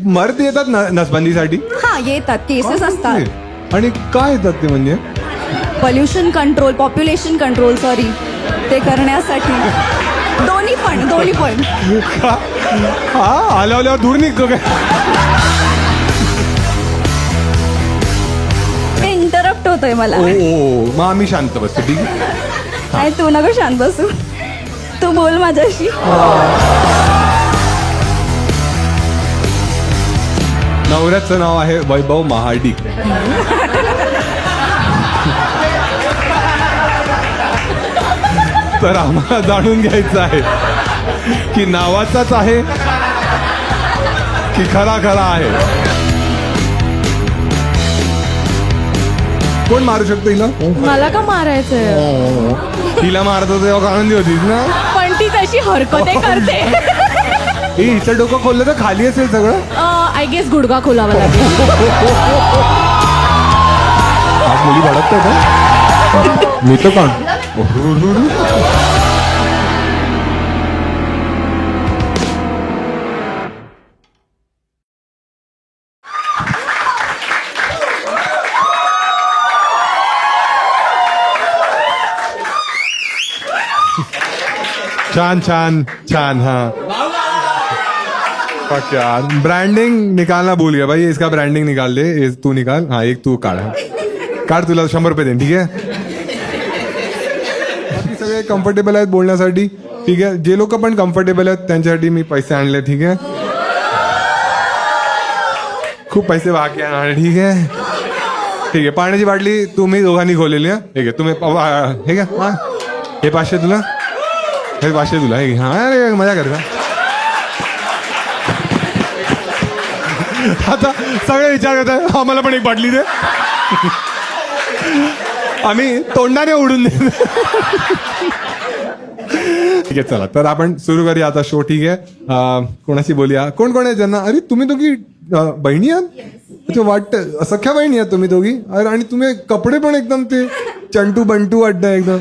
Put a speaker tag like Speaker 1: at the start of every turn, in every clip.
Speaker 1: मर्द येतात नसबंदीसाठी?
Speaker 2: हा येतात, केसेस असतात.
Speaker 1: आणि काय येतात ते म्हणजे?
Speaker 2: Pollution control, population control, sorry, ते करण्यासाठी. दोन्ही पण.
Speaker 1: हा आल्यावर दूर निघतो काय?
Speaker 2: ते इंटरप्ट होतोय मला.
Speaker 1: ओ मग आम्ही शांत बसतो, ठीक आहे?
Speaker 2: नाही तू नको शांत बसू, तू बोल माझ्याशी.
Speaker 1: नवऱ्याचं नाव आहे वैभव महाडिक. तर आम्हाला जाणून घ्यायचं आहे की नावाचाच आहे की खरा आहे. कोण मारू शकतो हिला?
Speaker 2: मला का मारायचंय?
Speaker 1: हिला मारत होतो तेव्हा आनंदी होतीस ना?
Speaker 2: पण ती तशी हरकते करते.
Speaker 1: हिचं डोकं खोललं तर खाली असेल सगळं.
Speaker 2: आय गेस गुडघा खोलावा लागेल.
Speaker 1: आज मुली भडकतात का? मी तर कोण? छान. हाँ यार, ब्रांडिंग निकालना भूल गया भाई. इसका ब्रांडिंग निकाल दे. तू निकाल. हाँ एक तू काढ तुला 100 रुपये देईन, ठीक आहे? बाकी सगळे कम्फर्टेबल आहेत बोलण्यासाठी, ठीक आहे? जे लोक पण कम्फर्टेबल आहेत त्यांच्यासाठी मी पैसे आणले, ठीक आहे? खूप पैसे बाकी आहे, ठीक आहे? पाण्याची बाटली तुम्ही दोघांनी खोलेली आहे, ठीक आहे? तुम्ही हे घ्या, हे 500 तुला, हे 500 तुला, हे हा. अरे मजा कर का? आता सगळे विचार करतात आम्हाला पण एक बाटली दे. आम्ही तोंडाने उडून दे. ठीक आहे, चला तर आपण सुरू करूया आता शो, ठीक आहे? कोणाशी बोलूया? कोण आहे ज्यांना? अरे तुम्ही दोघी बहिणी आहात? वाटतं सख्या बहिणी आहात तुम्ही दोघी. अरे आणि तुम्ही कपडे पण एकदम ते चंटू बंटू वाटतं एकदम.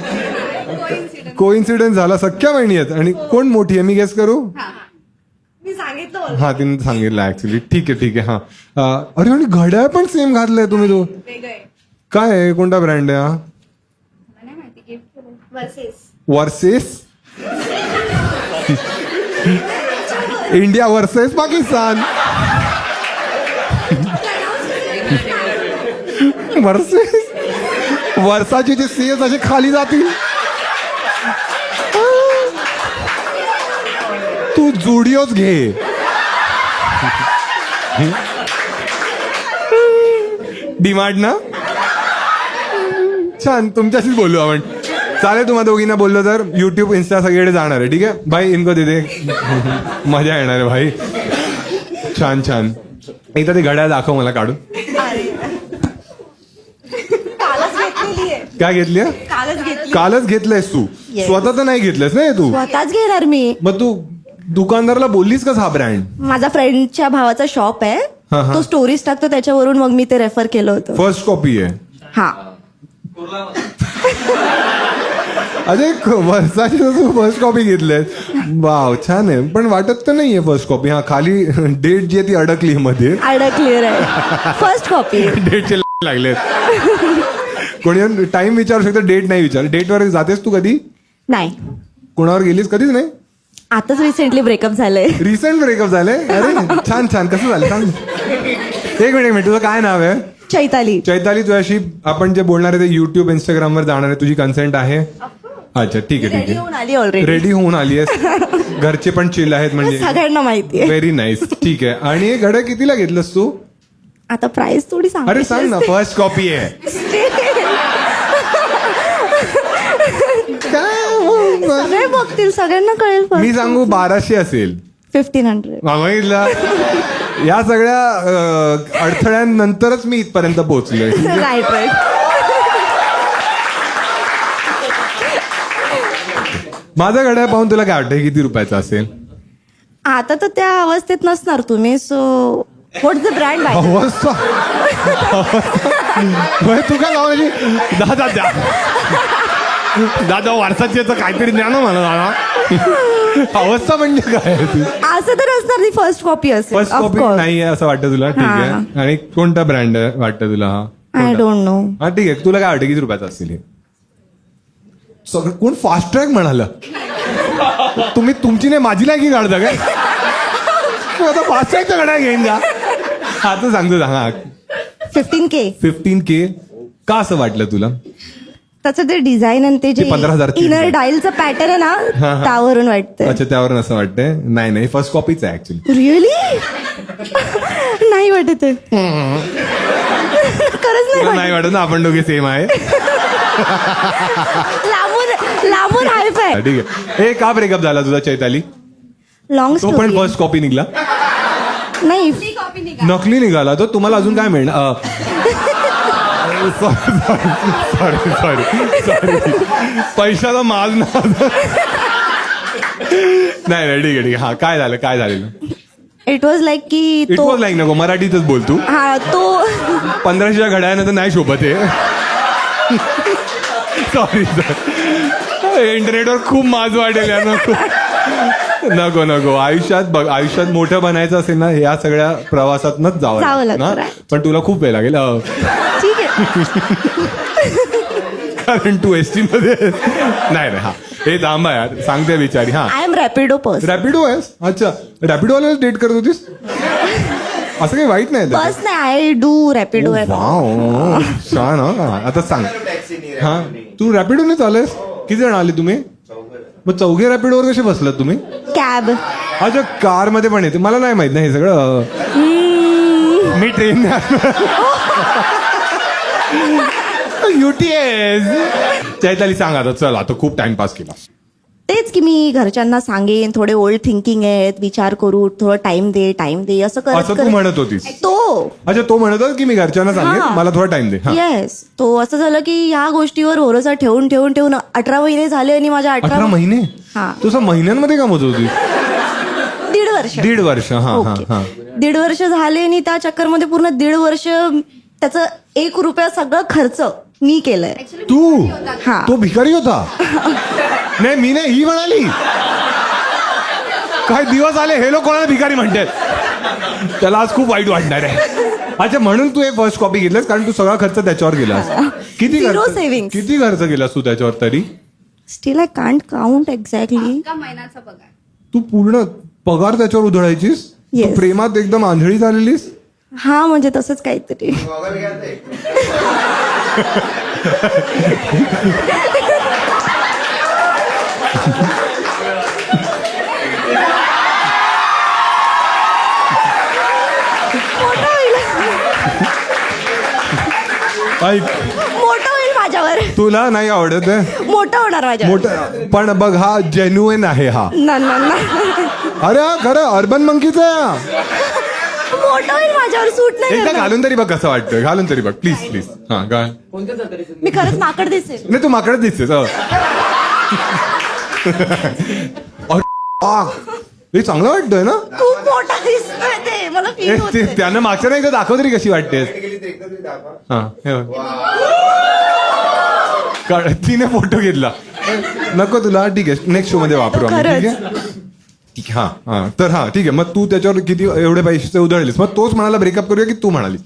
Speaker 1: कोइन्सिडन्स झाला, सख्या बहिणी आहेत. आणि कोण मोठी आहे? मी गेस करू? हा तिने सांगितलं ऍक्च्युली. ठीक आहे. हा अरे आणि घड्याळ पण सेम घातलंय तुम्ही तो. काय आहे? कोणता ब्रँड आहे हा? Versus India versus Pakistan. Versus वर्षाची जे सीएस असे खाली जातील. तू जुडिओच घे. डिमांड ना? छान, तुमच्याशीच बोललो आपण. चालेल, तुम्हाला दोघींना बोललो तर युट्यूब इन्स्टा सगळीकडे जाणार आहे, ठीक आहे भाई? इनको दे मजा येणार आहे भाई. छान. एकदा ते घड्याळ दाखव मला काढून. काय घेतली? कालच घेतलंयस तू? स्वतः तर नाही घेतलंस ना तू?
Speaker 2: स्वतःच घेणार मी.
Speaker 1: मग तू दुकानदाराला बोललीस का हा ब्रँड?
Speaker 2: माझा फ्रेंडच्या भावाचा शॉप आहे, तो स्टोरीज टाकतो त्याच्यावरून मग मी ते रेफर केलं होतं.
Speaker 1: फर्स्ट कॉपी आहे?
Speaker 2: हा.
Speaker 1: अरे वर्षाची तू फर्स्ट कॉपी घेतलीस? वाव, छान आहे. पण वाटत तर नाहीये फर्स्ट कॉपी. हा खाली डेट जी आहे ती अडकली मध्ये.
Speaker 2: अडकली आहे फर्स्ट कॉपी.
Speaker 1: डेटचे लागले. कोणी टाइम विचारू शकतो, डेट नाही विचार. डेटवर जातेस तू कधी?
Speaker 2: नाही.
Speaker 1: कोणावर गेलीस? कधीच नाही.
Speaker 2: आताच रिसेंटली ब्रेकअप झालंय.
Speaker 1: रिसेंट ब्रेकअप झालंय? अरे छान. कसं झालं सांग. एक मिनिट, तुझं काय नाव आहे?
Speaker 2: चैताली.
Speaker 1: तुझ्याशी आपण जे बोलणार आहे ते युट्यूब इंस्टाग्राम वर जाणार आहे. तुझी कन्सेंट आहे? अच्छा, ठीक आहे.
Speaker 2: ऑलरेडी
Speaker 1: रेडी होऊन आली आहेस. घरचे पण चिल आहेत म्हणजे?
Speaker 2: सगळ्यांना माहिती आहे.
Speaker 1: व्हेरी नाईस, ठीक आहे. आणि हे घड्याळ कितीला घेतलंस तू?
Speaker 2: आता प्राइस थोडी सांग.
Speaker 1: अरे सांग ना. फर्स्ट कॉपी आहे.
Speaker 2: सगळे बघतील, सगळ्यांना कळेल.
Speaker 1: मी सांगू 1200 असेल.
Speaker 2: 1500.
Speaker 1: मागितला. या सगळ्या अडथळ्यांनंतरच मी इथपर्यंत पोहोचलोय.
Speaker 2: राईट.
Speaker 1: माझं घड्याळ पाहून तुला काय वाटतं किती रुपयाचं असेल?
Speaker 2: आता तर त्या अवस्थेत नसणार तुम्ही, सो व्हॉट द ब्रँड?
Speaker 1: अवस्था तू काय लावण्याची? 10,000 द्या. दादा वारसाची याचं काहीतरी ज्ञान मला दादा. अवस्था म्हणजे काय आहे ती?
Speaker 2: असं तर असणार ती फर्स्ट कॉपी असेल.
Speaker 1: फर्स्ट कॉपी नाही आहे असं वाटतं तुला? ठीक आहे. आणि कोणता ब्रँड आहे वाटतं तुला? हा
Speaker 2: आय डोंट नो.
Speaker 1: हा ठीक आहे. तुला काय वाटतं किती रुपयाचं असतील हे? सगळं कोण फास्ट ट्रॅक म्हणाला? तुम्ही तुमची नाही माझी लायकी काढता काय? तू आता फास्ट ट्रॅकच्या गाड्या घेईन का? हा तर सांगतो सांगा.
Speaker 2: 15K.
Speaker 1: 15K का असं वाटलं तुला?
Speaker 2: त्याचं ते डिझाईन आणि ते जे
Speaker 1: 15,000 ची
Speaker 2: इनर डायलचं पॅटर्न आहे ना त्यावरून वाटतंय.
Speaker 1: अच्छा त्यावरून असं वाटतंय. नाही फर्स्ट कॉपीच आहे ऍक्च्युली.
Speaker 2: रिअली? नाही वाटत आहे. खरंच नाही
Speaker 1: नाही वाटत ना आपण दोघे सेम आहे.
Speaker 2: लांबून हाय फाय.
Speaker 1: ठीक आहे. ए का ब्रेकअप झाला तुझा चैताली?
Speaker 2: लॉंग
Speaker 1: तो पण फर्स्ट कॉपी निघला?
Speaker 2: नाही
Speaker 1: नकली निघाला तो. तुम्हाला अजून काय मिळणार? सॉरी पैशाचा माल ना. नाही ठीक आहे. हा काय झालेलं?
Speaker 2: इट वॉज लाईक की
Speaker 1: इट वॉज लाईक नको मराठीतच बोल तू.
Speaker 2: हा तो
Speaker 1: 1500च्या घड्याळानं तर नाही शोभत आहे. सॉरी इंटरनेटवर खूप माज वाटेल नको आयुष्यात मोठं बनायचं असेल ना या सगळ्या प्रवासातनच
Speaker 2: जावं
Speaker 1: जावं
Speaker 2: लागतं,
Speaker 1: ना. पण तुला खूप वेळ लागेल
Speaker 2: ठीक आहे.
Speaker 1: कारण तू एसटी मध्ये नाही हा हे थांबा यार सांगते बिचारी. हा
Speaker 2: I am Rapido person.
Speaker 1: Rapido आहेस? अच्छा रॅपिडो वाल्याला डेट करत होतीस? असं काही वाईट नाही त्याच्यात.
Speaker 2: बस नाही आय डू रॅपिडो.
Speaker 1: वाव छान. हा आता सांग. हा तू रॅपिडोने चालस? किती जण आले तुम्ही? मग चौघे रॅपिडोवर कसे बसलात तुम्ही?
Speaker 2: कॅब.
Speaker 1: अच्छा कार मध्ये पण येते. मला नाही माहित नाही हे सगळं. मी ट्रेन युटीएस. चैताली सांग आता चल आता खूप टाइमपास केला.
Speaker 2: तेच की मी घरच्यांना सांगेन थोडे ओल्ड थिंकिंग आहेत विचार करू थोडं टाइम दे असं
Speaker 1: असं तू म्हणत होतीस?
Speaker 2: तो
Speaker 1: अच्छा तो म्हणत होता की मी घरच्यांना सांगेन मला थोडा टाइम दे.
Speaker 2: येस तो असं झालं की ह्या गोष्टीवर भरोसा ठेवून 18 महिने झाले आणि माझ्या
Speaker 1: 18 महिने?
Speaker 2: हा.
Speaker 1: तुझं महिन्यांमध्ये काम होत होती?
Speaker 2: 1.5 वर्ष.
Speaker 1: हा
Speaker 2: ओके. 1.5 वर्ष झाले आणि त्या चक्करमध्ये पूर्ण 1.5 वर्ष त्याचं 1 रुपया सगळं खर्च मी केलंय.
Speaker 1: तू?
Speaker 2: हा.
Speaker 1: तो भिकारी होता? नाही मी नाही ही म्हणाली. काय दिवस आले हे लोक कोणाला भिकारी म्हणतात? त्याला आज खूप वाईट वाटणार आहे. अच्छा म्हणून तू हे फर्स्ट कॉपी घेतलास कारण तू सगळा खर्च त्याच्यावर गेलास. किती
Speaker 2: Zero
Speaker 1: खर्च
Speaker 2: savings.
Speaker 1: किती खर्च केलास तू त्याच्यावर तरी?
Speaker 2: Still I can't count exactly.
Speaker 3: महिन्याचा पगार.
Speaker 1: तू पूर्ण पगार त्याच्यावर उधळायचीस? तू
Speaker 2: Yes.
Speaker 1: प्रेमात एकदम आंधळी झालेलीस?
Speaker 2: हा म्हणजे तसंच काहीतरी. मोठं होईल माझ्यावर.
Speaker 1: तुला नाही आवडत आहे?
Speaker 2: मोठं होणार माझ्यावर.
Speaker 1: मोठं पण बघ हा जेन्युइन आहे हा.
Speaker 2: ना
Speaker 1: अरे हा खरं अर्बन मंकीच आहे हा.
Speaker 2: मोठं होईल माझ्यावर सूट नाही
Speaker 1: एकदा
Speaker 2: करणार.
Speaker 1: घालून तरी बघ कसं वाटतं. घालून तरी बघ प्लीज. हा घाल.
Speaker 2: मी खरंच माकड दिसेल.
Speaker 1: नाही तू माकडच दिसतेस. हे चांगलं वाटतंय ना?
Speaker 2: खूप मोठा दिसतोय ते मला फील होतंय.
Speaker 1: त्यांना मागच्या नाही एकदा दाखव तरी कशी वाटते. हा हे बघ. तिने फोटो घेतला. नको तुला ठीक आहे नेक्स्ट शो मध्ये वापरू आम्ही. ठीक आहे ठीक आहे. हा तर हा ठीक आहे. मग तू त्याच्यावर किती एवढे पैसे उधळलीस? मग तोच म्हणाला ब्रेकअप करूया की तू म्हणाली?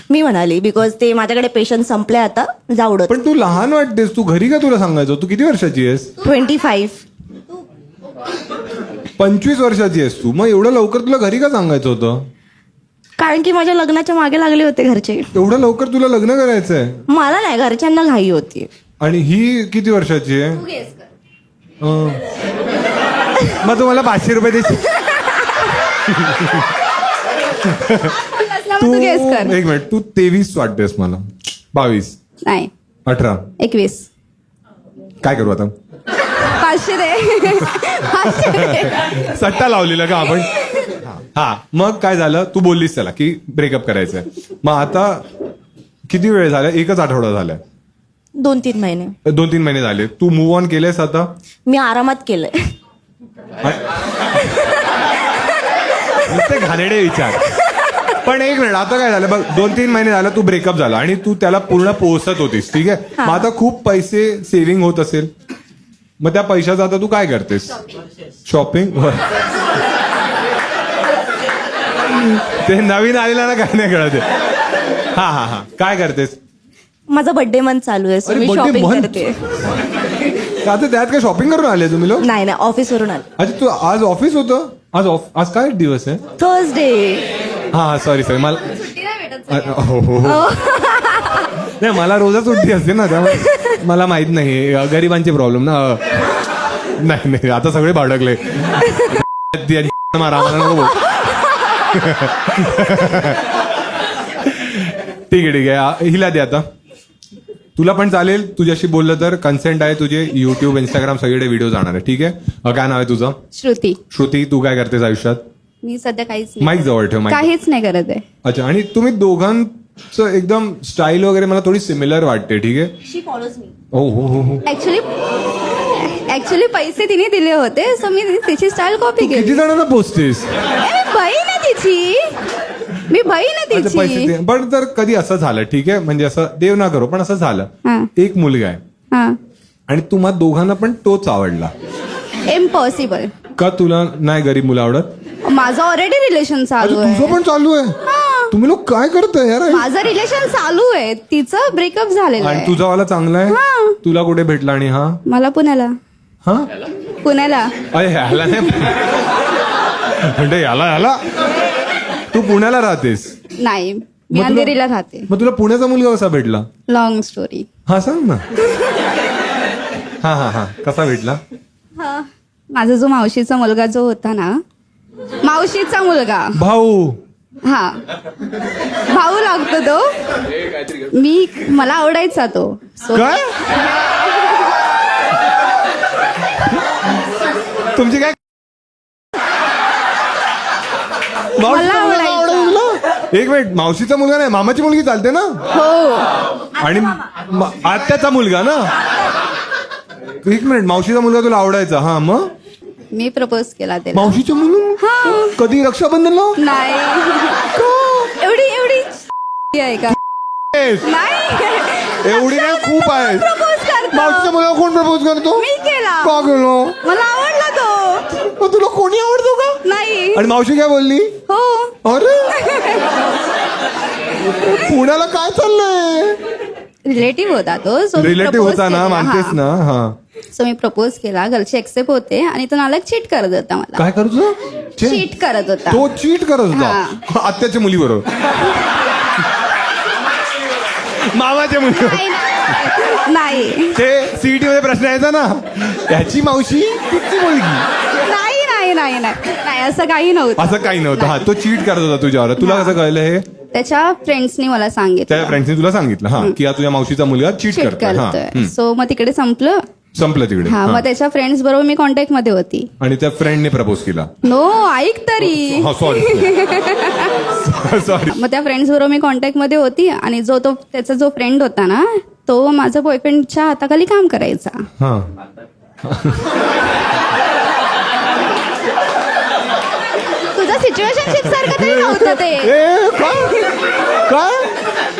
Speaker 2: मी म्हणाली बिकॉज ते माझ्याकडे पेशन्स संपले आता जाऊडत.
Speaker 1: पण तू लहान वाटतेस. तू घरी का तुला सांगायचं? तू किती वर्षाची आहेस?
Speaker 2: 25.
Speaker 1: 25 वर्षाची आहेस तू. मग एवढं लवकर तुला घरी का सांगायचं होतं?
Speaker 2: कारण की माझ्या लग्नाच्या मागे लागले होते घरचे.
Speaker 1: एवढं लवकर तुला लग्न करायचंय?
Speaker 2: मला नाही घरच्यांना घाई होती.
Speaker 1: आणि ही किती वर्षाची आहे?
Speaker 3: तू गेस कर.
Speaker 1: मग तुम्हाला 500 रुपये देशील?
Speaker 3: तू गेस कर.
Speaker 1: एक मिनिट तू 23 वाटतेस मला. 22
Speaker 3: नाही
Speaker 1: 18
Speaker 3: 21.
Speaker 1: काय करू आता?
Speaker 3: 500 दे. 500 दे.
Speaker 1: सट्टा लावलेला का आपण? हा मग काय झालं? तू बोललीस त्याला की ब्रेकअप करायचंय. मग आता किती वेळ झाला? 1च आठवडा झालाय.
Speaker 2: 2-3 महिने.
Speaker 1: 2-3 महिने झाले. तू मूव्ह ऑन केलेस आता?
Speaker 2: मी आरामात केलंय.
Speaker 1: नुसते घाणेरडे विचार. पण एक मिनिट आता काय झालं बघ 2-3 महिने झालं तू ब्रेकअप झाला आणि तू त्याला पूर्ण पोहोचत होतीस. ठीक आहे. मग आता खूप पैसे सेव्हिंग होत असेल मग त्या पैशाचा आता तू काय करतेस? शॉपिंग. ते नवीन आलेला ना काय नाही कळत. हा काय करतेस?
Speaker 2: माझा बर्थडे मंथ चालू आहे, सो
Speaker 1: अरे,
Speaker 2: मी
Speaker 1: birthday
Speaker 2: शॉपिंग
Speaker 1: month?
Speaker 2: करते.
Speaker 1: आता त्यात काय शॉपिंग करून आले तुम्ही लोक?
Speaker 2: नाही ऑफिसवरून आले.
Speaker 1: अच्छा, तू आज ऑफिस होतं? आज काय दिवस आहे?
Speaker 2: थर्सडे.
Speaker 1: हा सॉरी मला हो. नाही, मला रोजच सुट्टी असते ना, त्यामुळे मला माहित नाही. गरिबांचे प्रॉब्लेम ना. नाही आता सगळे भाडकले. मारा मला नको बोल. ठीक आहे हिला दे आता. तुला पण चालेल, तुझ्याशी बोललं तर कन्सेंट आहे. तुझे युट्यूब इंस्टाग्राम सगळे व्हिडिओ जाणार आहे. ठीक आहे. काय नाव आहे तुझं?
Speaker 3: श्रुती.
Speaker 1: श्रुती, तू काय करतेस आयुष्यात?
Speaker 3: मी सध्या काहीच नाही,
Speaker 1: माईक जवळ ठेव. माईक.
Speaker 3: काहीच नाही करत आहे.
Speaker 1: अच्छा, आणि तुम्ही दोघांचं एकदम स्टाईल वगैरे मला थोडी सिमिलर वाटते. ठीक आहे.
Speaker 2: शी फॉलोज मी.
Speaker 1: हो.
Speaker 3: ऍक्च्युली पैसे तिने दिले होते, सो मी तिची स्टाईल कॉपी
Speaker 1: किती
Speaker 3: केली.
Speaker 1: जणांना पोचतेस?
Speaker 3: बहीण आहे तिची, मी बहीण आहे
Speaker 1: अच्छा, पैसे
Speaker 3: तिची.
Speaker 1: दे. पण जर कधी असं झालं, ठीक आहे, म्हणजे असं देव ना करो, पण असं
Speaker 3: हा.
Speaker 1: झालं, एक मुलगा आहे
Speaker 3: हा,
Speaker 1: आणि तुम्हा दोघांना पण तोच आवडला,
Speaker 3: इम्पॉसिबल.
Speaker 1: का तुला नाही गरीब मुलं आवडत?
Speaker 3: माझं ऑलरेडी रिलेशन चालू
Speaker 1: तुझं
Speaker 3: आहे.
Speaker 1: पण चालू आहे? तुम्ही लोक काय करताय यार?
Speaker 3: माझं रिलेशन चालू आहे, तिचं ब्रेकअप झालेलं
Speaker 1: आणि
Speaker 3: आहे.
Speaker 1: तुझा वाला चांगला आहे?
Speaker 3: हा.
Speaker 1: तुला कुठे भेटला? आणि हा
Speaker 3: मला पुण्याला.
Speaker 1: हा
Speaker 3: पुण्याला.
Speaker 1: अरे ह्याला नाही म्हणजे याला तू पुण्याला राहतेस?
Speaker 3: नाही, मी
Speaker 1: मग तुला-
Speaker 3: अंधेरीला राहते.
Speaker 1: मग तुला पुण्याचा मुलगा कसा भेटला?
Speaker 3: Long story.
Speaker 1: हा सांग ना. हा कसा भेटला?
Speaker 3: माझा जो मावशीचा मुलगा जो होता ना, मावशीचा मुलगा,
Speaker 1: भाऊ.
Speaker 3: हा भाऊ लागतो तो. मला आवडायचा तो. So,
Speaker 1: काय तुमची काय
Speaker 3: मला आवडायचा.
Speaker 1: एक मिनिट, मावशीचा मुलगा नाही, मामाची मुलगी चालते ना?
Speaker 3: हो,
Speaker 1: आणि आत्याचा मुलगा ना? एक मिनिट, मावशीचा मुलगा तुला आवडायचा? हा, मग
Speaker 3: मी प्रपोज केला त्याला.
Speaker 1: मावशीचा मुलगा?
Speaker 3: हा.
Speaker 1: कधी? रक्षाबंधनला?
Speaker 3: नाही, एवढी आहे का? नाही,
Speaker 1: एवढी नाही, खूप आहे.
Speaker 3: प्रपोज करतो.
Speaker 1: मावशीच्या मुलाला कोण प्रपोज करतो?
Speaker 3: मी केला.
Speaker 1: का केलो?
Speaker 3: मला आवडला तो.
Speaker 1: मग तुला कोणी आवडतो का?
Speaker 3: नाही.
Speaker 1: आणि मावशी काय बोलली?
Speaker 3: हो.
Speaker 1: अरे पुण्याला काय चाललंय?
Speaker 3: रिलेटिव्ह होता तो. So मी
Speaker 1: रिलेटिव्ह
Speaker 3: propose
Speaker 1: होता ना,
Speaker 3: केला.
Speaker 1: मानतेस
Speaker 3: हा.
Speaker 1: ना? हा.
Speaker 3: सो मी प्रपोज केला, घरचे एक्सेप्ट होते, आणि तो नालक चीट करत होता मला.
Speaker 1: काय करत होता?
Speaker 3: चीट करत होता.
Speaker 1: तो चीट करत होता आत्याच्या मुलीबरोबर? मामाच्या मुलीबरोबर?
Speaker 3: नाही,
Speaker 1: ते सीईटी मध्ये प्रश्न यायचा ना, त्याची मावशी तुझी मुलगी?
Speaker 3: नाही, असं काही नव्हतं.
Speaker 1: असं काही नव्हतं. हा, तो चीट करत होता तुझ्यावर. तुला कसं कळलं हे?
Speaker 3: त्याच्या फ्रेंड्सनी मला
Speaker 1: त्या
Speaker 3: सांगितलं.
Speaker 1: फ्रेंड्सनी तुला सांगितलं हा, की हा तुझ्या मावशीचा मुलगा चीट
Speaker 3: चीट
Speaker 1: करतोय. हा,
Speaker 3: करतोय. सो मग तिकडे संपलं.
Speaker 1: संपलं तिकडे.
Speaker 3: हा,
Speaker 1: हा.
Speaker 3: मग त्याच्या फ्रेंड्स बरोबर मी कॉन्टॅक्ट मध्ये होती.
Speaker 1: आणि त्या फ्रेंडने प्रपोज केला?
Speaker 3: नो, ऐक तरी.
Speaker 1: हा, सॉरी. सॉरी.
Speaker 3: मग त्या फ्रेंड्स बरोबर मी कॉन्टॅक्ट मध्ये होती, आणि त्याचा जो फ्रेंड होता ना, तो माझा बॉयफ्रेंडच्या हाताखाली काम करायचा.
Speaker 1: हा.
Speaker 3: तुझं सिच्युएशनशिप सारखं तरी नव्हतं ते.
Speaker 1: काय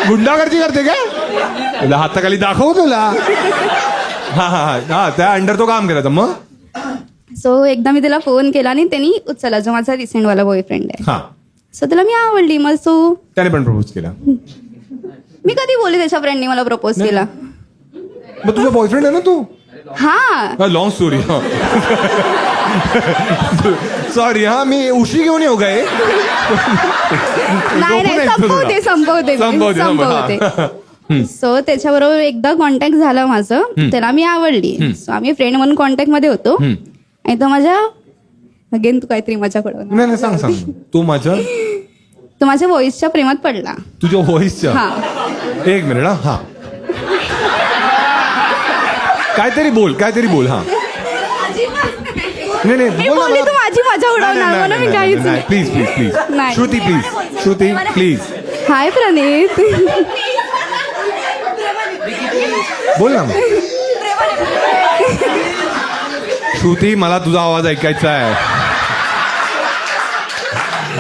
Speaker 1: गुंडागर्दी करते काय? हाताखाली दाखव तुला. हा, त्या अंडर तो काम करायचा. मग
Speaker 3: सो एकदा मी तिला फोन केला आणि त्यांनी उचलला, जो माझा रिसेंट वाला बॉयफ्रेंड आहे.
Speaker 1: हा,
Speaker 3: सो तिला मी आवडली. मग सो
Speaker 1: त्याने पण प्रपोज केला?
Speaker 3: मी कधी बोलली त्याच्या फ्रेंडनी मला प्रपोज केला?
Speaker 1: मग तुझा बॉयफ्रेंड आहे ना तो?
Speaker 3: हा,
Speaker 1: लॉंग स्टोरी. सॉरी. हा, मी उशी घेऊन येऊ काय?
Speaker 3: नाही, संपवते. सो त्याच्याबरोबर एकदा कॉन्टॅक्ट झाला माझं, त्याला मी आवडली. सो आम्ही फ्रेंड म्हणून कॉन्टॅक्ट मध्ये होतो, आणि तो माझ्या अगेन तू काहीतरी माझ्याकडं
Speaker 1: नाही, सांग. तू
Speaker 3: माझ्या व्हॉइसच्या प्रेमात पडला.
Speaker 1: तुझ्या व्हॉइसच्या?
Speaker 3: हा.
Speaker 1: एक मिनिट. हा, काहीतरी बोल. हा, नाही
Speaker 3: मी बोलली तू माझी मजा उडवणार, म्हणून मी काहीच नाही.
Speaker 1: प्लीज
Speaker 3: नाही.
Speaker 1: श्रुती प्लीज.
Speaker 3: हाय प्रणित.
Speaker 1: बोल ना. श्रुती, मला तुझा आवाज ऐकायचा आहे.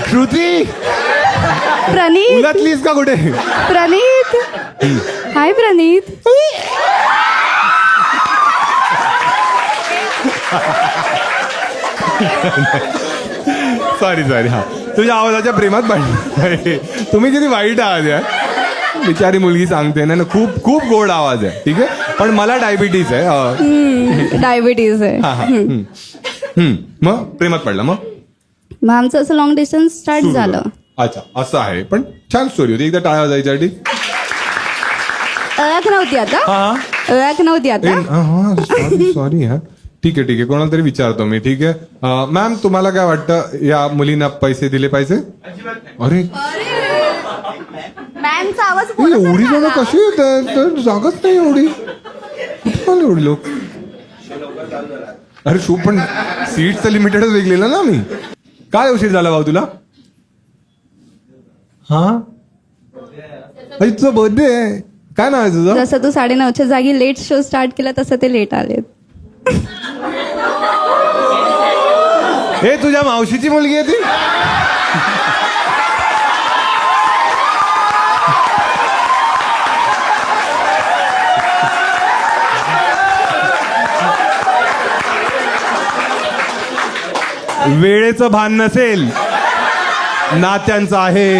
Speaker 1: श्रुती,
Speaker 3: प्रणित.
Speaker 1: उलटलीस का कुठे?
Speaker 3: प्रणित. हाय प्रणित.
Speaker 1: सॉरी हा तुझ्या आवाजाच्या प्रेमात पाहिजे. तुम्ही किती वाईट आहात यार. बिचारी मुलगी सांगते ना खूप खूप गोड आवाज आहे. ठीक आहे पण मला डायबिटीज आहे.
Speaker 3: डायबिटीज आहे.
Speaker 1: हा. मग प्रेमात पडला मग
Speaker 3: मग आमचं असं लॉंग डिस्टन्स स्टार्ट झालं.
Speaker 1: अच्छा असं आहे पण छान स्टोरी होती. एकदा टाळ्या वाजायच्यासाठी.
Speaker 3: ओळख नव्हती आता. ओळख नव्हती आता.
Speaker 1: सॉरी हा. ठीक आहे कोणाला तरी विचारतो मी. ठीक आहे मॅम तुम्हाला काय वाटतं या मुलींना पैसे दिले पाहिजे? अरे
Speaker 3: मॅमचा आवाज
Speaker 1: एवढी जण कशी येत तर जागत नाही एवढी. कुठे आले एवढी लोक? अरे शो पण सीट तर लिमिटेडच वेगलेलं ना मी. काय उशीर झाला भाऊ तुला? हा तुझा बर्थडे आहे. काय नाव आहे तुझं?
Speaker 3: जसं तू 9:30च्या जागी लेट शो स्टार्ट केला तसं ते लेट आलेत.
Speaker 1: हे तुझ्या मावशीची मुलगी आहे ती? वेळेचं भान नसेल नात्यांचं आहे.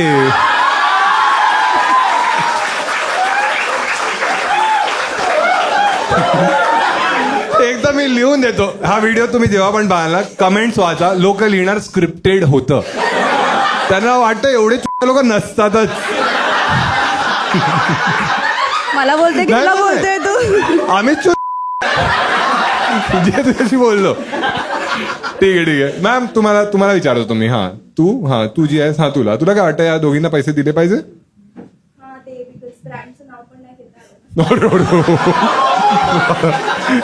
Speaker 1: एकदा मी लिहून देतो. हा व्हिडिओ तुम्ही जेव्हा पण पाहाल कमेंट्स वाचा. लोक लिहिणार स्क्रिप्टेड होतं. त्यांना वाटतं एवढे लोक नसतातच.
Speaker 2: मला बोलते की तुला बोलतोय तू.
Speaker 1: आम्ही जे तुझ्याशी बोललो. ठीक आहे मॅम तुम्हाला विचारतो तुम्ही. तू जी आहेस तुला काय वाटतं या दोघींना पैसे दिले पाहिजे?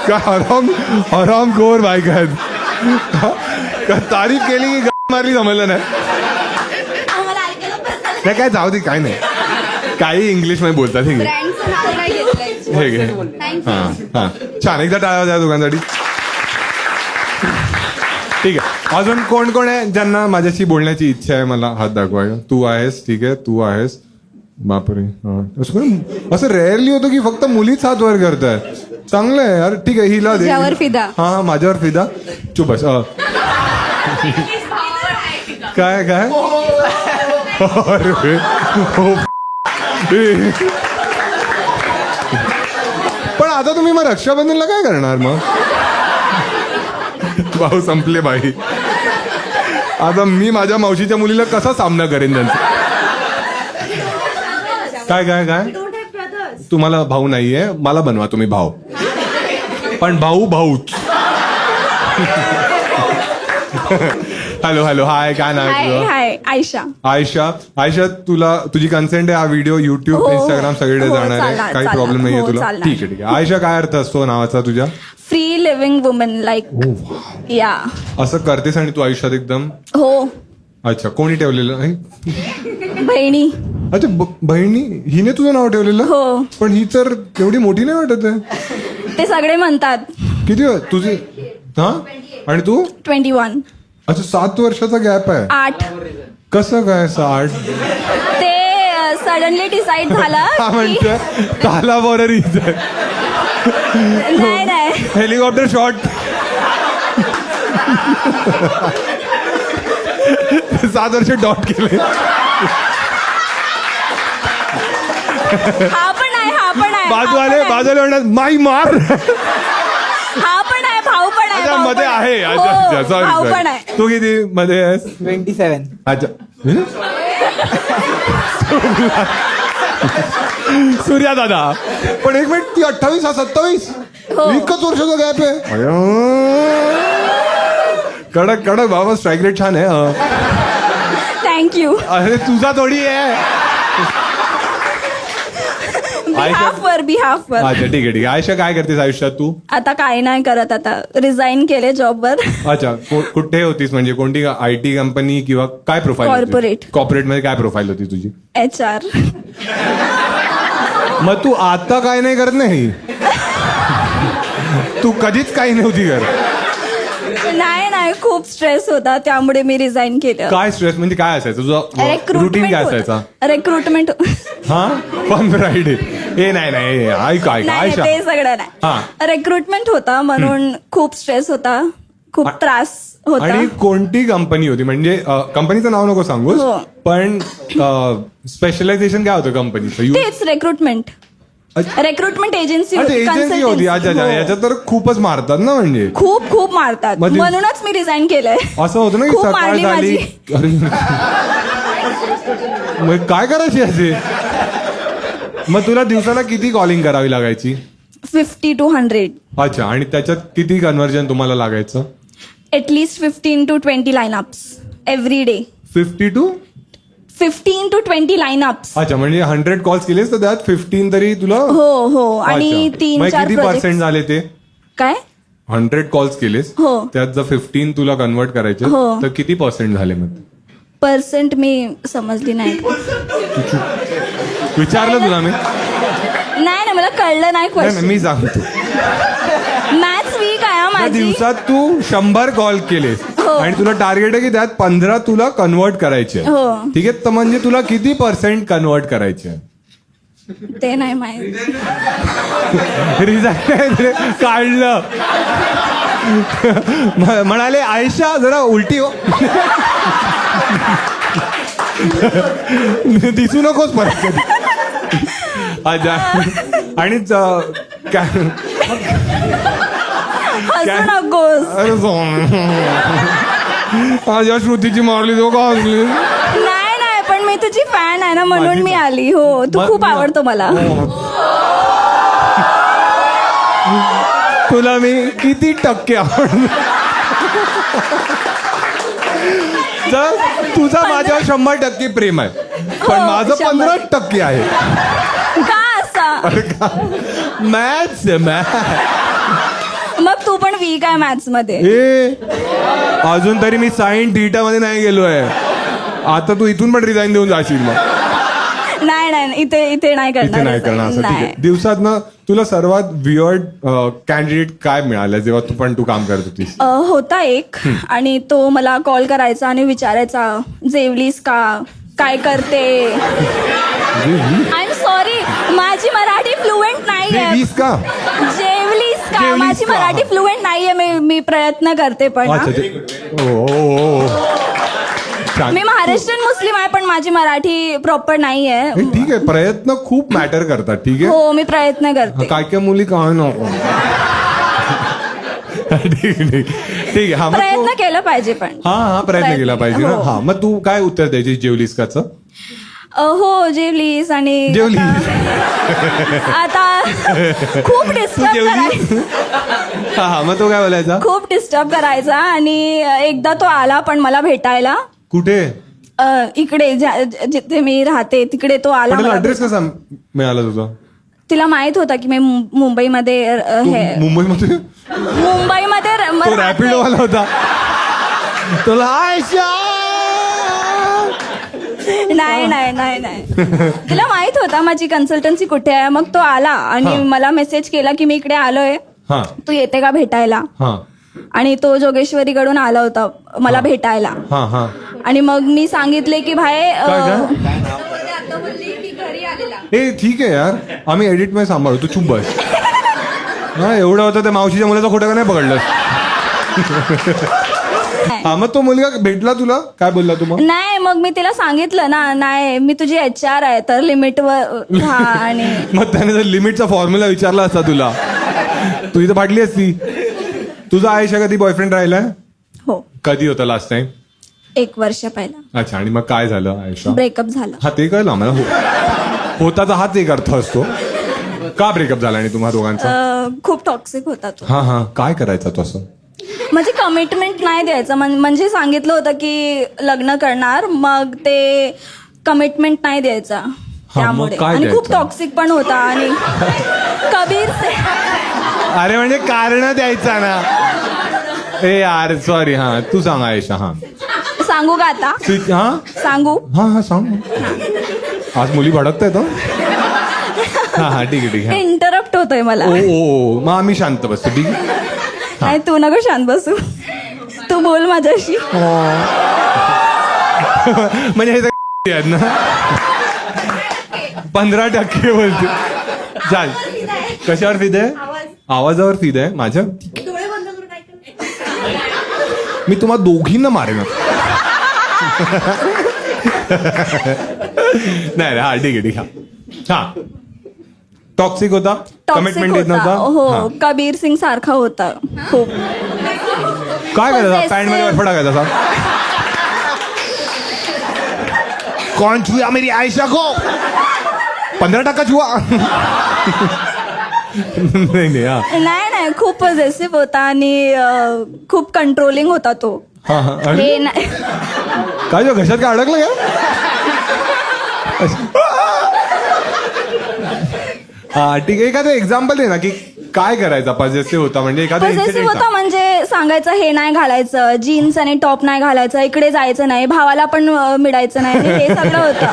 Speaker 1: का हराम खोर बायका आहेत. का तारीफ केली की मारली समजलं नाही. काय जाऊ दे काय नाही. काही इंग्लिश मध्ये बोलतात. ठीक आहे हा छान. एकदा टाळा द्या दोघांसाठी. ठीक आहे अजून कोण आहे ज्यांना माझ्याशी बोलण्याची इच्छा आहे? मला हात दाखवाय. तू आहेस. ठीक आहे तू आहेस. बापरे असं रेअरली होतं की फक्त मुलीच हात वर करताय. चांगलं आहे यार. ठीक आहे हिला दे.
Speaker 3: फिदा.
Speaker 1: हा माझ्यावर फिदा. चुप बस. काय अरे पण आता तुम्ही मग रक्षाबंधनला काय करणार मग? भाऊ संपले बाई. आता मी माझ्या मावशीच्या मुलीला कसा सामना करेन त्यांचा? काय तुम्हाला भाऊ नाहीये? मला बनवा तुम्ही भाऊ. पण भाऊच. हॅलो हाय काय नाव आहे तुझं?
Speaker 3: हाय
Speaker 1: आयशा तुझी कन्सेंट आहे? हा व्हिडिओ युट्यूब इंस्टाग्राम सगळीकडे जाणार आहे. काही प्रॉब्लेम नाहीये तुला? ठीक आहे आयशा काय अर्थ असतो नावाचा तुझ्या?
Speaker 3: Free living woman like. या
Speaker 1: असं करतेस आणि तू आयुष्यात एकदम.
Speaker 3: हो.
Speaker 1: अच्छा कोणी ठेवलेलं?
Speaker 3: बहिणी.
Speaker 1: अच्छा बहिणी हिने तुझं नाव ठेवलेलं?
Speaker 3: हो.
Speaker 1: पण ही तर एवढी मोठी नाही वाटत आहे.
Speaker 3: ते सगळे म्हणतात.
Speaker 1: किती तुझी? हा आणि तू?
Speaker 3: 21.
Speaker 1: अच्छा 7 वर्षाचा गॅप आहे.
Speaker 3: 8.
Speaker 1: कसं काय 8?
Speaker 3: ते सडनली डिसाईड झालं.
Speaker 1: म्हणजे काला बॉर्डर इथे
Speaker 3: नाही
Speaker 1: हेलिकॉप्टर शॉट. 7 वर्ष डॉट केले.
Speaker 3: हा पण आहे
Speaker 1: बाजूवाले म्हणतात माई मार.
Speaker 3: हा पण आहे भाऊ पण आहे.
Speaker 1: अच्छा मध्ये आहे.
Speaker 3: भाऊ पण आहे.
Speaker 1: तू किती मध्ये आहेस?
Speaker 4: 27.
Speaker 1: अच्छा सूर्या दादा. पण एक मिनिट ती 28 हा 27. एकच वर्षाचा गॅप आहे. कडक बाबा स्ट्राईक रेट छान आहे.
Speaker 3: थँक्यू.
Speaker 1: अरे तुझा थोडी आहे.
Speaker 3: बिहाफ वर.
Speaker 1: अच्छा ठीक आहे आयशा काय करतेस आयुष्यात तू?
Speaker 3: आता काय नाही करत. आता रिझाईन केले जॉबवर.
Speaker 1: अच्छा कुठे होतीस म्हणजे कोणती IT कंपनी किंवा काय प्रोफाईल? कॉर्पोरेट मध्ये काय प्रोफाईल होती तुझी?
Speaker 3: HR.
Speaker 1: मग तू आता काय नाही करत नाही? तू कधीच काही नव्हती करत?
Speaker 3: नाही खूप स्ट्रेस होता त्यामुळे मी रिझाईन केलं.
Speaker 1: काय स्ट्रेस म्हणजे काय असायचं तुझं? रुटीन काय असायचा?
Speaker 3: रिक्रुटमेंट.
Speaker 1: हा फन फ्रायडे. ए नाही ऐक
Speaker 2: नाही
Speaker 1: आयशा
Speaker 2: ते सगळं
Speaker 1: हा.
Speaker 2: नाही. रिक्रुटमेंट होता म्हणून खूप स्ट्रेस होता, खूप त्रास होता.
Speaker 1: आणि कोणती कंपनी होती म्हणजे कंपनीचं नाव नको सांगूस
Speaker 2: हो.
Speaker 1: पण स्पेशलायझेशन काय होतं कंपनीचं
Speaker 2: तेच रिक्रुटमेंट एजन्सी होती,
Speaker 1: एजन्सी होती. अच्छा
Speaker 2: consultancy. हो.
Speaker 1: याच्यात तर खूपच मारतात ना म्हणजे
Speaker 2: खूप खूप मारतात,
Speaker 1: मग
Speaker 2: म्हणूनच मी रिझाईन केलंय.
Speaker 1: असं होतं ना की
Speaker 2: खूप
Speaker 1: सकाळ
Speaker 2: मारली
Speaker 1: झाली अरे मग काय करायची असे मग तुला दिवसाला किती कॉलिंग करावी लागायची?
Speaker 2: 50 to 100
Speaker 1: अच्छा आणि त्याच्यात किती कन्व्हर्जन तुम्हाला लागायचं?
Speaker 2: At least 15 to 20 lineups every day.
Speaker 1: 50 to
Speaker 2: 15 to 20 lineups.
Speaker 1: अच्छा म्हणजे 100 कॉल्स केलेस तर त्यात 15 तरी तुला
Speaker 2: हो आणि
Speaker 1: अच्छा.
Speaker 2: 3-4
Speaker 1: मग किती
Speaker 2: प्रोजेक्ट.
Speaker 1: पर्सेंट झाले ते?
Speaker 2: काय
Speaker 1: 100 कॉल्स केलेस
Speaker 2: हो.
Speaker 1: त्यात जर 15 तुला कन्वर्ट करायचे
Speaker 2: हो.
Speaker 1: तर किती पर्सेंट झाले मग?
Speaker 2: पर्सेंट मी समजली नाही.
Speaker 1: विचारलं तुला मी?
Speaker 2: नाही मला कळलं नाही
Speaker 1: नाही,
Speaker 2: क्वेश्चन.
Speaker 1: मी सांगतो
Speaker 2: मॅथ्स वीक आहे
Speaker 1: त्या
Speaker 2: माझी.
Speaker 1: दिवसात तू 100 कॉल केलेस
Speaker 2: हो.
Speaker 1: आणि तुला टार्गेट आहे की त्यात 15 तुला कन्वर्ट करायचे
Speaker 2: हो.
Speaker 1: ठीक आहे तर म्हणजे तुला किती पर्सेंट कन्वर्ट करायचे?
Speaker 2: ते नाही माहित.
Speaker 1: रिझाईन काढलं म्हणाले आयशा जरा उलटी हो दिसू नकोस परत कधी. अच्छा आणि काय
Speaker 2: हसू नकोस.
Speaker 1: अरे माझ्या श्रुतीची मारली तो का हसली?
Speaker 2: नाही पण मी तुझी फॅन आहे ना म्हणून
Speaker 1: माझी
Speaker 2: मी
Speaker 1: fan.
Speaker 2: आली. हो तू खूप आवडतो मला.
Speaker 1: तुला मी किती टक्के आवडतो? जर तुझा माझ्यावर 100% प्रेम आहे पण
Speaker 2: हो,
Speaker 1: माझं
Speaker 2: 100.
Speaker 1: 15% आहे.
Speaker 2: का असा?
Speaker 1: मॅथ्स
Speaker 2: मग तू पण वीक आहे मॅथ्स मध्ये.
Speaker 1: ए अजून तरी मी साइन थीटा मध्ये नाही गेलोय. आता तू इथून पण रिझाईन देऊन जाशील मग.
Speaker 2: नाही इथे नाही
Speaker 1: इथे
Speaker 2: करणार.
Speaker 1: नाही करणार असं ठीक आहे.
Speaker 2: नाही.
Speaker 1: दिवसात ना तुला सर्वात वियर्ड कॅन्डिडेट काय मिळालं जेव्हा तू काम करत होतीस?
Speaker 2: होता एक आणि तो मला कॉल करायचा आणि विचारायचा जेवलीस का, काय करते. आय एम सॉरी माझी मराठी फ्लुएंट नाहीये.
Speaker 1: वीस का?
Speaker 2: जेवलीस का?
Speaker 1: जेवलीस
Speaker 2: माझी
Speaker 1: का?
Speaker 2: मराठी फ्लुएंट नाहीये. मी प्रयत्न करते पण
Speaker 1: अच्छा
Speaker 2: हा.
Speaker 1: ओ छान.
Speaker 2: मी महाराष्ट्रीयन मुस्लिम आहे पण माझी मराठी प्रॉपर नाहीये.
Speaker 1: हे ठीक आहे प्रयत्न खूप मॅटर करतात ठीक आहे.
Speaker 2: हो मी प्रयत्न करते.
Speaker 1: काय मुली काय नको ठीक आहे हा मग
Speaker 2: प्रयत्न
Speaker 1: तू-
Speaker 2: केलं पाहिजे पण.
Speaker 1: हा प्रयत्न केला पाहिजे ना.
Speaker 2: हो.
Speaker 1: हा मग तू काय उत्तर द्यायची जेवलीस काच?
Speaker 2: हो जेवलीस आणि
Speaker 1: जेवली
Speaker 2: आता खूप डिस्टर्ब
Speaker 1: जेवलीस?
Speaker 2: करायचा.
Speaker 1: हा मग तो काय बोलायचा?
Speaker 2: खूप डिस्टर्ब करायचा आणि एकदा तो आला पण मला भेटायला
Speaker 1: कुठे?
Speaker 2: इकडे जिथे मी राहते तिकडे तो आला
Speaker 1: पण
Speaker 2: मला
Speaker 1: ऍड्रेस कसा मिळाला तुझा?
Speaker 2: तिला माहित होता की मी मुंबईमध्ये
Speaker 1: तू
Speaker 2: हे
Speaker 1: मुंबईमध्ये तो रॅपिडो वाला होता तुला आयशा
Speaker 2: नाही तिला माहित होता माझी कन्सल्टन्सी कुठे आहे. मग तो आला आणि
Speaker 1: हा.
Speaker 2: मला मेसेज केला की मी इकडे आलोय,
Speaker 1: हा
Speaker 2: तू येते का भेटायला.
Speaker 1: हा
Speaker 2: आणि तो जोगेश्वरीकडून आला होता मला भेटायला.
Speaker 1: हा
Speaker 2: आणि मग मी सांगितले की भाई
Speaker 1: ए ठीक आहे यार आम्ही एडिट मध्ये सांभाळू तू चुप बस. हा एवढं होतं त्या मावशीच्या मुलाचा खोटं का नाही पकडलं? हा मग तो मुलगा भेटला तुला काय बोलला तू मग?
Speaker 2: नाही मग मी तिला सांगितलं ना नाही मी तुझी HR आहे तर लिमिटवर हा. आणि
Speaker 1: मग त्याने जर लिमिटचा फॉर्म्युला विचारला असता तुला तू इथं फाटली असती. तुझा आयशा कधी बॉयफ्रेंड राहिलाय?
Speaker 2: हो
Speaker 1: कधी होता लास्ट टाइम?
Speaker 2: 1 वर्ष पहिला
Speaker 1: अच्छा आणि मग काय झालं आयशा?
Speaker 2: ब्रेकअप झाला.
Speaker 1: हा ते कळलं आम्हाला. होताचा हाच एक अर्थ असतो. का ब्रेकअप झाला आणि तुम्हा दोघांचा?
Speaker 2: खूप टॉक्सिक होता तो.
Speaker 1: हा काय करायचा तो असं?
Speaker 2: म्हणजे कमिटमेंट नाही द्यायचं. म्हणजे सांगितलं होतं की लग्न करणार मग ते कमिटमेंट नाही द्यायचा त्यामुळे.
Speaker 1: काय
Speaker 2: आणि खूप
Speaker 1: द्यायचं?
Speaker 2: टॉक्सिक पण होता आणि कबीर
Speaker 1: अरे म्हणजे कारण द्यायचा ना. ए यार सॉरी हा तू सांग आयशा. हा
Speaker 2: सांगू का आता?
Speaker 1: हा
Speaker 2: सांगू
Speaker 1: हा सांग. आज मुली भडकतायत हा ठीक आहे.
Speaker 2: इंटरप्ट होतोय मला.
Speaker 1: ओ मग आम्ही शांत बसतो ठीक आहे.
Speaker 2: नाही तू नको शांत बसू, तू बोल माझ्याशी.
Speaker 1: म्हणजे हे सगळे आहेत ना 15% बोलते. चाल कशावर फिदा आहे? आवाजावर फिदा आहे माझ्या. मी तुम्हा दोघींना मारेन. नाही हा ठीक आहे हा. टॉक्सिक होता, कमिटमेंट देत नव्हता.
Speaker 2: हो, कबीर सिंग सारखा होता खूप.
Speaker 1: काय करायचा पॅन्ट मध्ये बर्फ टाकायचा असा. कौन छुआ मेरी आयशा को 15% छुआ. नाही हा.
Speaker 2: नाही खूप पॉझेसिव्ह होता आणि खूप कंट्रोलिंग होता तो.
Speaker 1: हा
Speaker 2: हे नाही
Speaker 1: काय जो घशात काय अडकलं का? हा ठीक आहे. एखादं एक्झाम्पल दे ना की काय करायचा पॉझेसिव्ह होता म्हणजे एखादा
Speaker 2: पॉझेसिव्ह होता म्हणजे सांगायचं हे नाही घालायचं, जीन्स आणि टॉप नाही घालायचं, इकडे जायचं नाही, भावाला पण मिळायचं नाही, हे सगळं होतं.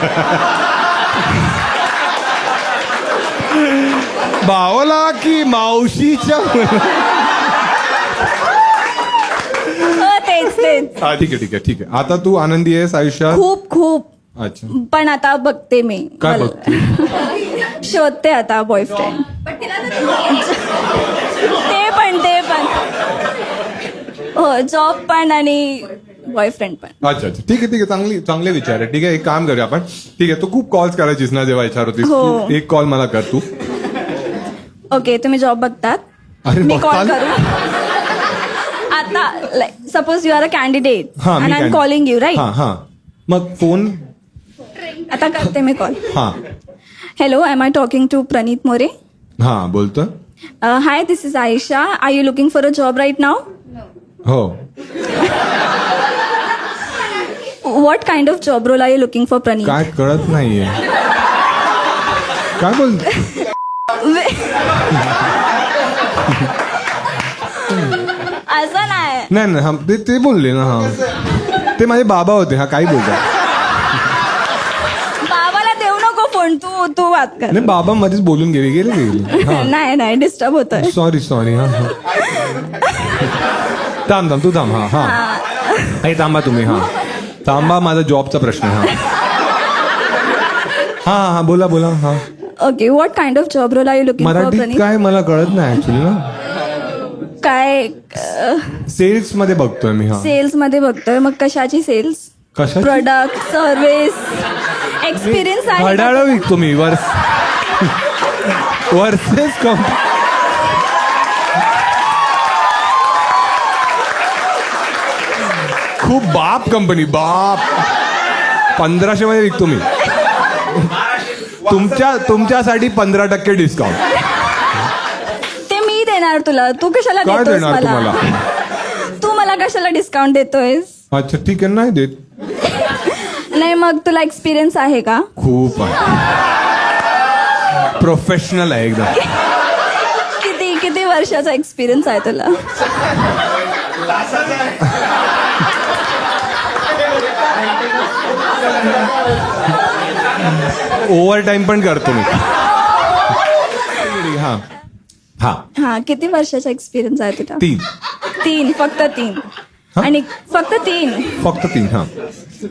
Speaker 1: भावाला की मावशीच्या?
Speaker 2: तेच
Speaker 1: ठीक आहे. आता तू आनंदी आहेस आयुष्यात?
Speaker 2: खूप.
Speaker 1: अच्छा.
Speaker 2: पण आता बघते मी.
Speaker 1: काय बघते?
Speaker 2: शोधते आता बॉयफ्रेंड. ते पण हो, जॉब पण आणि बॉयफ्रेंड पण.
Speaker 1: अच्छा ठीक आहे. चांगले विचार आहे. ठीक आहे, एक काम करूया आपण. ठीक आहे, तू खूप कॉल्स करायचीस ना जेव्हा विचार होतीस.
Speaker 2: हो.
Speaker 1: तू एक कॉल मला कर तू.
Speaker 2: ओके, तुम्ही जॉब बघतात,
Speaker 1: अरे
Speaker 2: मी कॉल
Speaker 1: बघताल?
Speaker 2: करू आता. Suppose you are a candidate
Speaker 1: हा, मी
Speaker 2: and I am
Speaker 1: candidate.
Speaker 2: Calling you right.
Speaker 1: हा मग फोन.
Speaker 2: आता करते मी कॉल.
Speaker 1: हा
Speaker 2: hello, am I talking to Praneet More?
Speaker 1: हा बोलतो.
Speaker 2: Hi, this is Ayesha. Are you looking for a job right now?
Speaker 1: हो.
Speaker 2: What kind of job role are you looking for Praneet?
Speaker 1: काय कळत नाहीये काय बोलतो.
Speaker 2: असं नाही.
Speaker 1: नाही हा ते बोलले ना. हा ते माझे बाबा होते. हा काही बोलतात.
Speaker 2: बाबाला देऊ नको फोन, तू बात कर.
Speaker 1: नाही बाबा मध्येच बोलून गेले. हा
Speaker 2: नाही डिस्टर्ब होतोय.
Speaker 1: सॉरी हा. थांब तू थांब. हा हे थांबा तुम्ही. हा थांबा, माझा जॉबचा प्रश्न आहे. हा बोला. हा
Speaker 2: okay, what kind of job role are you looking for
Speaker 1: मराठीत
Speaker 2: प्रणीत?
Speaker 1: काय मला कळत नाही ऍक्च्युली ना.
Speaker 2: काय
Speaker 1: सेल्स मध्ये बघतोय मी. हा
Speaker 2: सेल्स मध्ये बघतोय. मग कशाची सेल्स?
Speaker 1: कशा
Speaker 2: प्रोडक्ट, सर्व्हिस, एक्सपिरियन्स आहे का?
Speaker 1: घड्याळ विकतो मी. वर्सेस खूप बाप कंपनी. 1500 मध्ये विकतो मी. तुमच्यासाठी 15% डिस्काउंट.
Speaker 2: ते मी देणार तुला. तू कशाला
Speaker 1: काय
Speaker 2: देतोस
Speaker 1: देणार तुम्हाला?
Speaker 2: तू मला कशाला डिस्काउंट देतोयस?
Speaker 1: अच्छा ठीक आहे, नाही देत.
Speaker 2: नाही, मग तुला एक्सपिरियन्स आहे का?
Speaker 1: खूप आहे. प्रोफेशनल आहे एकदम.
Speaker 2: किती वर्षाचा एक्सपिरियन्स आहे तुला?
Speaker 1: ओव्हर टाइम पण करतो मी. हा
Speaker 2: किती वर्षाचा एक्सपिरियन्स आहे तुला?
Speaker 1: 3.
Speaker 2: फक्त 3.
Speaker 1: हा?
Speaker 2: आणि फक्त 3.
Speaker 1: हा.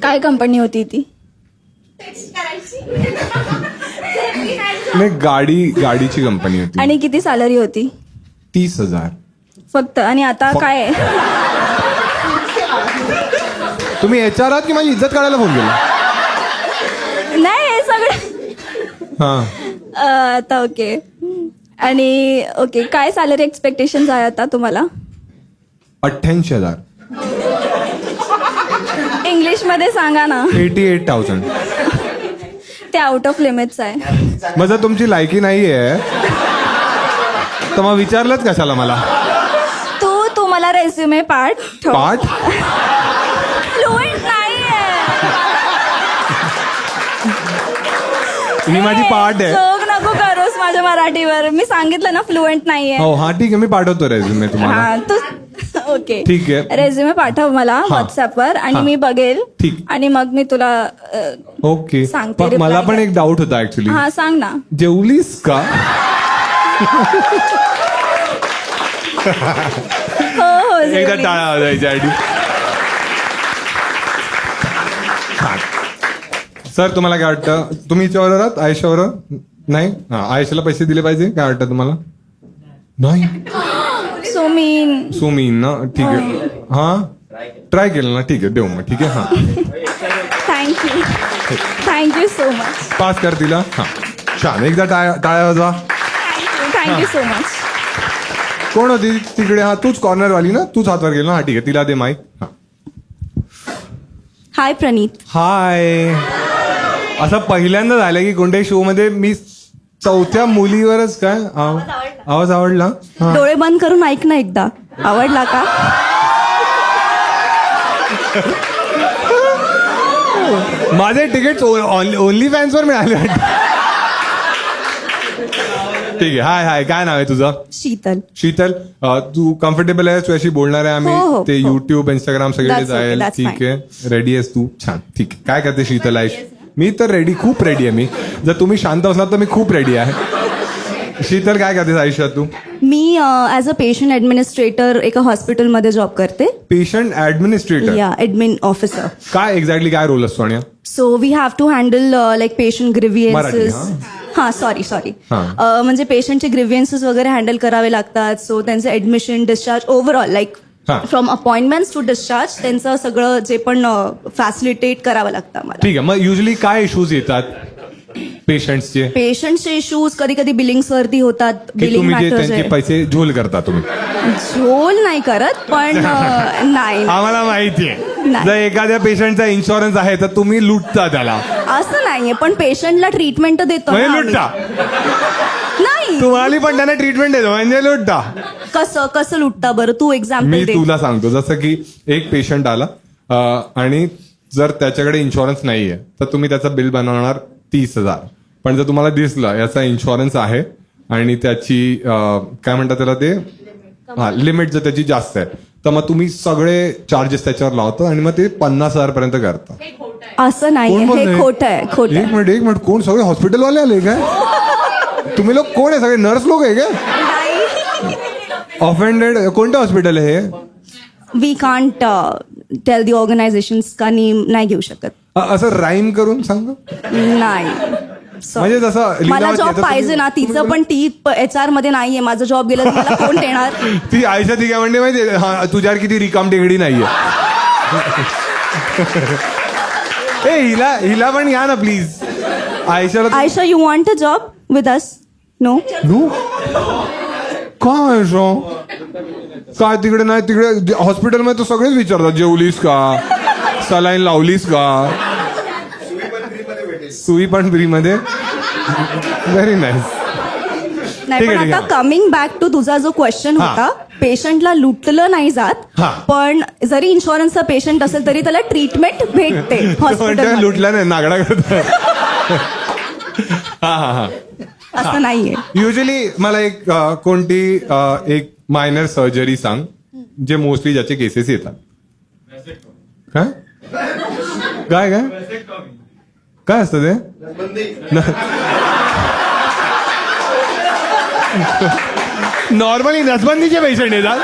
Speaker 2: काय कंपनी होती ती?
Speaker 1: नाही गाडीची कंपनी होती.
Speaker 2: आणि किती सॅलरी होती?
Speaker 1: 30,000
Speaker 2: फक्त. आणि आता काय आहे?
Speaker 1: तुम्ही HR आहात की माझी इज्जत काढायला फोन केला?
Speaker 2: नाही, हे सगळं
Speaker 1: हा
Speaker 2: आता ओके. आणि ओके, काय सॅलरी एक्सपेक्टेशन आहे आता तुम्हाला?
Speaker 1: 88,000.
Speaker 2: इंग्लिश मध्ये सांगा ना.
Speaker 1: 88,000.
Speaker 2: ते आउट ऑफ लिमिट्स आहे.
Speaker 1: मग जर तुमची लायकी नाहीये तर मग विचारलंच कशाला मला?
Speaker 2: तू मला रेझ्युमे पाठव. फ्लुएंट नाहीये.
Speaker 1: ही माझी पाठ आहे.
Speaker 2: जोक नको करूस माझ्या मराठीवर. मी सांगितलं ना फ्लुएंट नाहीये.
Speaker 1: हो हा ठीक आहे, मी पाठवतो रेझ्युमे तुम्हाला.
Speaker 2: हा तू ओके
Speaker 1: ठीक आहे.
Speaker 2: रेझ्युमे पाठव मला व्हॉट्सअपवर आणि
Speaker 1: हा.
Speaker 2: मी बघेल.
Speaker 1: ठीक.
Speaker 2: आणि मग मी तुला
Speaker 1: ओके.
Speaker 2: सांगते,
Speaker 1: पण मला
Speaker 2: reply
Speaker 1: पण
Speaker 2: कर.
Speaker 1: एक डाऊट होता ऍक्च्युली.
Speaker 2: हा सांग ना.
Speaker 1: जेवलीस का?
Speaker 2: हो
Speaker 1: एकदा
Speaker 2: जेवली.
Speaker 1: टाळा वाजायच्या. सर तुम्हाला काय वाटतं? तुम्ही हिच्यावर आहात आयुष्यावर? नाही आयुष्याला पैसे दिले पाहिजे काय वाटतं तुम्हाला? नाही
Speaker 2: सो मीन.
Speaker 1: सो मी ना ठीक आहे हा ट्राय केलं ना ठीक आहे देऊ मग ठीक आहे हा
Speaker 2: थँक्यू सो मच.
Speaker 1: पास कर तिला हा छान एकदा टाळ्या वाजवा.
Speaker 2: Thank you so much.
Speaker 1: कोण होती तिकडे? हा तूच कॉर्नर वाली ना तूच हातवर गेलो ना हा ठीक आहे तिला दे माईक. हा
Speaker 2: हाय प्रणीत.
Speaker 1: हाय. असं पहिल्यांदा झालं की कोणत्याही शो मध्ये मी चौथ्या मुलीवरच काय आवाज आवडला. हा.
Speaker 2: डोळे बंद करून ऐक ना एकदा. आवडला का?
Speaker 1: माझे तिकीट ओनली फॅन्स वर मिळाले. ठीक आहे हाय हाय काय नाव आहे तुझं?
Speaker 2: शीतल.
Speaker 1: शीतल तू कम्फर्टेबल आहेस तुझ्याशी बोलणार आहे
Speaker 2: हो,
Speaker 1: आम्ही
Speaker 2: हो,
Speaker 1: ते
Speaker 2: हो.
Speaker 1: युट्यूब इंस्टाग्राम सगळे
Speaker 2: That's okay,
Speaker 1: जाईल
Speaker 2: that's
Speaker 1: ठीक आहे रेडी आहेस तू छान ठीक आहे काय करते शीतल आयुष? मी तर रेडी खूप रेडी आहे मी जर तुम्ही शांत असलात तर मी खूप रेडी आहे. शीतल काय करतेस आयुष्यात तू?
Speaker 2: मी ॲज अ पेशंट ॲडमिनिस्ट्रेटर एका हॉस्पिटलमध्ये जॉब करते.
Speaker 1: पेशंट ऍडमिनिस्ट्रेटर
Speaker 2: या ॲडमिन ऑफिसर.
Speaker 1: काय एक्झॅक्टली काय रोल असतो आणि
Speaker 2: so we have to handle like patient grievances. हां सॉरी
Speaker 1: हां.
Speaker 2: म्हणजे पेशंटचे ग्रिव्हियन्सेस वगैरे हँडल करावे लागतात. सो त्यांचं ऍडमिशन डिस्चार्ज ओव्हरऑल लाईक
Speaker 1: हां.
Speaker 2: फ्रॉम अपॉइंटमेंट्स टू डिस्चार्ज त्यांचं सगळं जे पण फॅसिलिटेट करावं लागतं आम्हाला.
Speaker 1: ठीक आहे मग युजली काय इश्यूज येतात पेशंट्सचे
Speaker 2: पेशंटचे इश्यूज कधी कधी बिलिंग्सवरती होतात.
Speaker 1: की
Speaker 2: बिलिंग
Speaker 1: तुम्ही जे
Speaker 2: मॅटर्स
Speaker 1: त्यांचे पैसे झोल करता तुम्ही?
Speaker 2: झोल नाही करत पण नाही
Speaker 1: आम्हाला माहितीये
Speaker 2: नाही.
Speaker 1: जर एखाद्या पेशंटचा इन्शुरन्स आहे तर तुम्ही लुटता त्याला.
Speaker 2: असं नाहीये पण पेशंटला ट्रीटमेंट देतो ना
Speaker 1: म्हणजे
Speaker 2: आम्ही.
Speaker 1: लुटता
Speaker 2: नाही
Speaker 1: तुम्हाला पण त्यांना ट्रीटमेंट देतो म्हणजे लुटता.
Speaker 2: कसं लुटता बरं तू
Speaker 1: मी
Speaker 2: एक्झाम्पल दे.
Speaker 1: तुला सांगतो जसं की एक पेशंट आला आणि जर त्याच्याकडे इन्शुरन्स नाहीये तर तुम्ही त्याचं बिल बनवणार 30,000. पण जर तुम्हाला दिसलं याचा इन्शुरन्स आहे आणि त्याची काय म्हणतात त्याला ते लिमिट जर त्याची जास्त आहे तर मग तुम्ही सगळे चार्जेस त्याच्यावर लावता आणि मग ते 50,000 पर्यंत करता.
Speaker 2: असं नाही
Speaker 1: कोण
Speaker 2: हे
Speaker 1: बोलतंय?
Speaker 2: खोटं आहे खोटं
Speaker 1: एक
Speaker 2: आहे.
Speaker 1: मिनिट कोण सगळे हॉस्पिटलवाले आले काय? तुम्ही लोक कोण आहे सगळे नर्स लोक आहे काय? ऑफेंडेड कोणतं हॉस्पिटल आहे हे?
Speaker 2: We can't tell the organisations का नेम नाही घेऊ शकत.
Speaker 1: असं राईम करून सांग.
Speaker 2: नाही
Speaker 1: म्हणजे जसं
Speaker 2: मला
Speaker 1: लीलावती
Speaker 2: जॉब
Speaker 1: आता
Speaker 2: पाहिजे ना
Speaker 1: तुम्ही-
Speaker 2: तिचं पण ती HR मध्ये नाहीये. माझं जॉब गेलं तर मला कोण देणार?
Speaker 1: ती आयुष्यात ती काय म्हणते माहिती हा तुझ्यावर किती रिकाम टेकडी नाहीये. ए हिला पण या ना प्लीज. आयुष्याला
Speaker 2: Ayesha you want a job with us? No.
Speaker 1: No काय आयुष्या? काय तिकडे नाही तिकडे हॉस्पिटलमध्ये तर सगळेच विचारतात जेवलीस का सलाईन लावलीस का सुई पण फ्री मध्ये. Very nice.
Speaker 2: नाही पण आता कमिंग बॅक टू तुझा जो क्वेश्चन
Speaker 1: हा.
Speaker 2: होता पेशंटला लुटलं नाही जात
Speaker 1: हा.
Speaker 2: पण जरी इन्शुरन्सचा पेशंट असेल तरी त्याला ट्रीटमेंट भेटते हॉस्पिटल.
Speaker 1: लुटला नाही नागडा करत. हा हा हा
Speaker 2: असं नाहीये.
Speaker 1: युजली मला एक कोणती एक मायनर सर्जरी सांग जे मोस्टली ज्याचे केसेस येतात. काय काय काय काय असतं ते? नॉर्मली नसबंदीचे पेशंट येतात.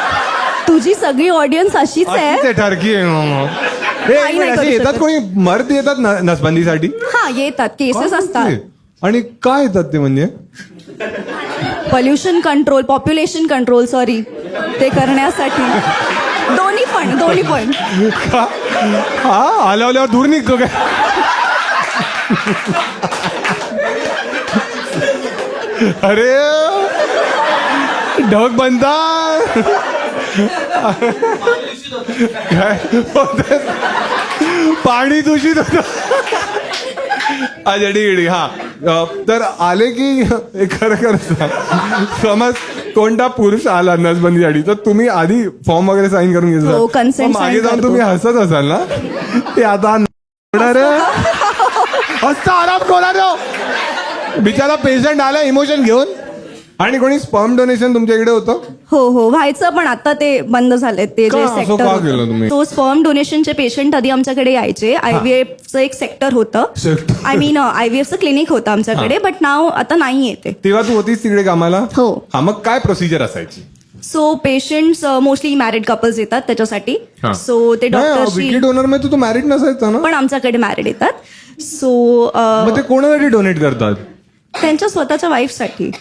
Speaker 2: तुझी सगळी ऑडियन्स अशीच आहे.
Speaker 1: अशीच आहे ठरकी आहे.
Speaker 2: काही नाही करू
Speaker 1: अशी येतात
Speaker 2: शकत.
Speaker 1: कोणी मर्द येतात नसबंदीसाठी
Speaker 2: हा येतात केसेस असतात.
Speaker 1: आणि काय येतात ते म्हणजे
Speaker 2: pollution control population control sorry ते करण्यासाठी दोन्ही पण
Speaker 1: का? हा आल्यावर दूर निघतो काय? अरे ढग बनता काय बोलतेस? पाणी दूषित होतं. अच्छा ठीक हा तर आले की खरं समज कोणता पुरुष आला नसबंदीसाठी तर तुम्ही आधी फॉर्म वगैरे साईन करून
Speaker 2: हो,
Speaker 1: घेतला
Speaker 2: consent
Speaker 1: मागे
Speaker 2: sign
Speaker 1: जाऊन
Speaker 2: करतो.
Speaker 1: तुम्ही हसत असाल ना ते आता हसता आराम कोणा बिचारा पेशंट आला इमोशन घेऊन. आणि कोणी स्पर्म डोनेशन तुमच्या इकडे होतं?
Speaker 2: हो व्हायचं पण आता ते बंद झाले ते
Speaker 1: का?
Speaker 2: जे
Speaker 1: असं का केलं
Speaker 2: सेक्टर.
Speaker 1: तुम्ही?
Speaker 2: तो स्पर्म डोनेशनचे पेशंट आधी आमच्याकडे यायचे. IVFचं एक सेक्टर होतं.
Speaker 1: Sector.
Speaker 2: आय मीन IVFचं क्लिनिक होतं आमच्याकडे बट नाव आता नाही येते.
Speaker 1: तेव्हा तू होतीस तिकडे कामाला?
Speaker 2: हो.
Speaker 1: हा मग काय प्रोसिजर असायची?
Speaker 2: So patients mostly married couples येतात त्याच्यासाठी.
Speaker 1: हा.
Speaker 2: सो ते डॉक्टरशी
Speaker 1: विकी डोनर मध्ये तू मॅरिड नसायचा ना?
Speaker 2: पण आमच्याकडे मॅरिड येतात. सो
Speaker 1: मग ते कोणासाठी डोनेट करतात?
Speaker 4: त्यांच्या स्वतःच्या वाईफसाठी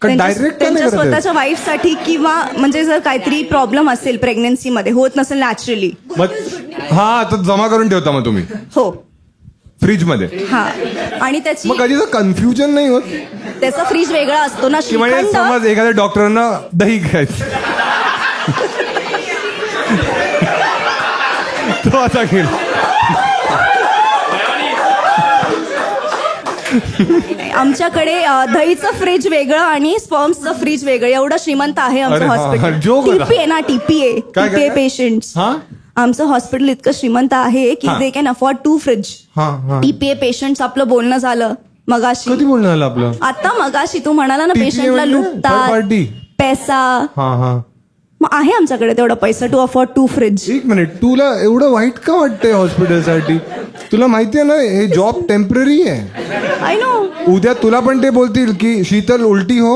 Speaker 1: डायरेक्ट
Speaker 4: त्यांच्या स्वतःच्या वाईफसाठी किंवा म्हणजे जर काहीतरी प्रॉब्लेम असेल प्रेग्नन्सीमध्ये होत नसेल नॅचरली.
Speaker 1: मग हा आता जमा करून ठेवता मग तुम्ही
Speaker 4: हो
Speaker 1: फ्रीज मध्ये.
Speaker 4: हा आणि त्याची
Speaker 1: मग कधीच कन्फ्युजन नाही होत
Speaker 4: त्याचा फ्रीज वेगळा असतो ना
Speaker 1: की म्हणजे
Speaker 4: श्रीखंड.
Speaker 1: समज एखाद्या डॉक्टरांना दही घ्यायचं तो असा गेला.
Speaker 4: आमच्याकडे दहीचं फ्रीज वेगळं आणि स्पर्म्सचं फ्रीज वेगळं एवढं श्रीमंत आहे
Speaker 1: अरे
Speaker 4: आमचं
Speaker 1: हा,
Speaker 4: हॉस्पिटल.
Speaker 1: joke होता.
Speaker 4: टीपीए ना टीपीए
Speaker 1: काय?
Speaker 4: TPA patient.
Speaker 1: हा
Speaker 4: आमचं हॉस्पिटल इतकं श्रीमंत आहे की
Speaker 1: हा.
Speaker 4: They can afford 2 fridge.
Speaker 1: हा हा
Speaker 4: टीपीए पेशंट आपलं बोलणं झालं मगाशी.
Speaker 1: कधी बोलणं आलं आपलं?
Speaker 4: आता मगाशी तू म्हणाला ना
Speaker 1: TPA
Speaker 4: पेशंटला
Speaker 1: म्हणजे third
Speaker 4: लुटतात
Speaker 1: party.
Speaker 4: पैसा.
Speaker 1: हा हा
Speaker 4: मग आहे आमच्याकडे तेवढा पैसा टू अफोर्ड 2 फ्रीज.
Speaker 1: एक मिनिट, तुला एवढं वाईट का वाटतंय हॉस्पिटलसाठी? तुला माहितीये ना हे जॉब टेम्पररी आहे.
Speaker 4: I know.
Speaker 1: उद्या तुला पण ते बोलतील की शीतल उलटी हो.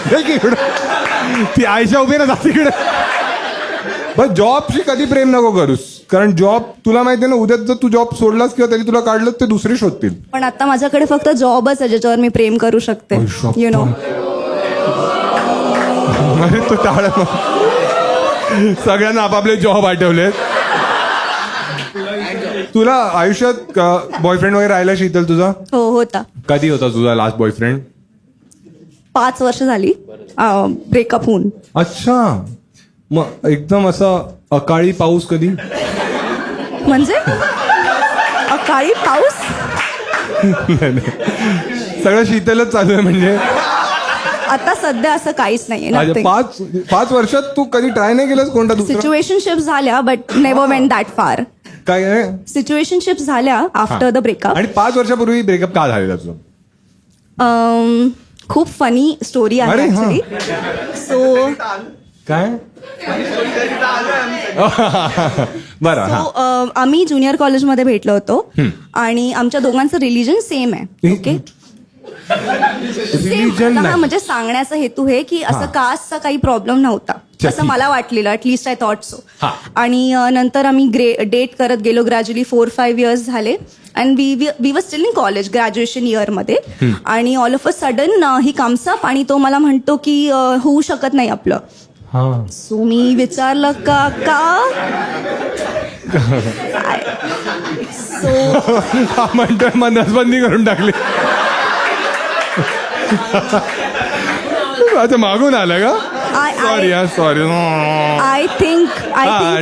Speaker 1: हे की इकडं. ती आयशा उभी ना तिकडे. बस जॉबशी कधी प्रेम नको करूस, कारण जॉब तुला माहितीये ना उद्या जर तू जॉब सोडलास किंवा तरी तुला काढलं ते दुसरे शोधतील.
Speaker 4: पण आता माझ्याकडे फक्त जॉबच आहे ज्याच्यावर मी प्रेम करू शकते.
Speaker 1: आई शप्पथ.
Speaker 4: You know.
Speaker 1: अरे तू टाळ सगळ्यांना आपापले जॉब आठवलेत. तुला आयुष्यात बॉयफ्रेंड वगैरे राहिला शीतल तुझा?
Speaker 4: हो होता.
Speaker 1: कधी होता तुझा लास्ट बॉयफ्रेंड?
Speaker 4: 5 वर्ष झाली ब्रेकअप होऊन.
Speaker 1: अच्छा, मग एकदम असा अकाळी पाऊस कधी?
Speaker 4: म्हणजे अकाळी पाऊस.
Speaker 1: सगळं शीतलच चालू आहे म्हणजे.
Speaker 4: आता सध्या असं काहीच नाहीये.
Speaker 1: अच्छा, पाच वर्षात तू कधी ट्राय नाही केलंस कोणता दुसरा?
Speaker 4: सिच्युएशनशिप झाल्या बट नेव्हर वेंट दॅट फार.
Speaker 1: काय आहे?
Speaker 4: सिच्युएशनशिप झाल्या आफ्टर द ब्रेकअप.
Speaker 1: आणि 5 वर्षापूर्वी ब्रेकअप का झालेला तुझं?
Speaker 4: खूप फनी स्टोरी आहे
Speaker 1: अरे, हा.
Speaker 4: ऍक्च्युली. सो
Speaker 1: काय? बरं हा.
Speaker 4: आम्ही ज्युनियर कॉलेजमध्ये भेटलो होतो आणि आमच्या दोघांचं रिलीजन सेम आहे. ओके.
Speaker 1: Religion नाही.
Speaker 4: म्हणजे सांगण्याचा हेतू हे की असं कास्टचा काही प्रॉब्लेम नव्हता असं मला वाटलेलं. At least I thought so. आणि नंतर आम्ही डेट करत गेलो. ग्रॅज्युअली 4-5 इयर्स झाले and we were still in college graduation इयरमध्ये. आणि all of a sudden he comes up आणि तो मला म्हणतो की होऊ शकत नाही आपलं. सो मी विचारलं का सो
Speaker 1: म्हणतोय मग नसबंदी करून टाकली. अच्छा, मागून आलं का? Sorry sorry.
Speaker 4: आय थिंक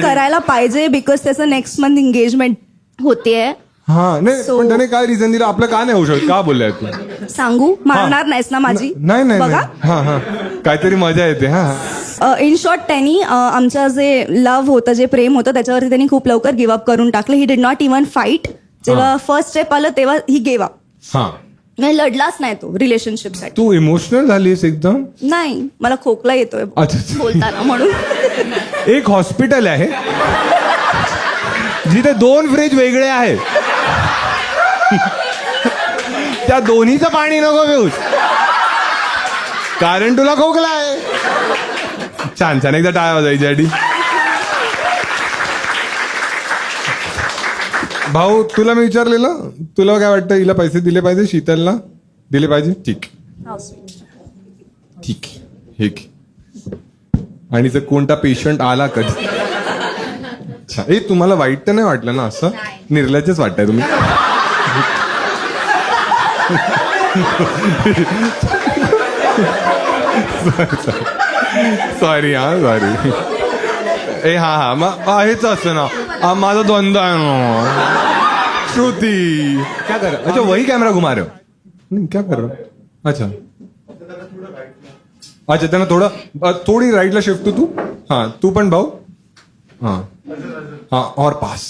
Speaker 4: करायला पाहिजे बिकॉज त्याचं नेक्स्ट मंथ एंगेजमेंट होतीये.
Speaker 1: हा नाही, पण त्याने काय रिझन दिलं? आपलं का नाही होऊ शकत? का बोललाय तू?
Speaker 4: सांगू मारणार नाहीस ना माझी?
Speaker 1: नाही नाही
Speaker 4: बघा.
Speaker 1: हा हा काहीतरी मजा येते. हा
Speaker 4: इन शॉर्ट त्यांनी आमचं जे लव्ह होतं जे प्रेम होतं त्याच्यावरती त्यांनी खूप लवकर गिव्हअप करून टाकलं. He did not even fight. जेव्हा फर्स्ट स्टेप आलं तेव्हा ही गेव अप.
Speaker 1: हा
Speaker 4: लढलाच नाही तो रिलेशनशिपसाठी.
Speaker 1: तू इमोशनल झालीस एकदम?
Speaker 4: नाही मला खोकला येतोय
Speaker 1: अच्छा.
Speaker 4: बोलताना म्हणून.
Speaker 1: एक हॉस्पिटल आहे जिथे 2 फ्रीज वेगळे आहेत. त्या दोन्हीचं पाणी नको पिऊस कारण तुला खोकला आहे. छान छान, एकदा टाळ्या वाजायच्यासाठी. भाऊ तुला मी विचारलेलं, तुला काय वाटतं? हिला पैसे दिले पाहिजे? शीतलला दिले पाहिजे? ठीक ठीक हे घे. आणि जर कोणता पेशंट आला कधी, अच्छा ए तुम्हाला वाईट तर नाही वाटलं ना? असं निर्लज्जच वाटतंय तुम्ही. सॉरी हा सॉरी. ए हा मग हेच असतं ना, माझा द्वंद्व आहे ना. श्रुती क्या कर? अच्छा वही कैमरा घुमा रहे हो? नहीं, क्या कर रहे हो? अच्छा अच्छा, त्यांना थोडी राईटला शिफ्ट तू. हाँ तू पण भाऊ. हाँ हाँ और पास.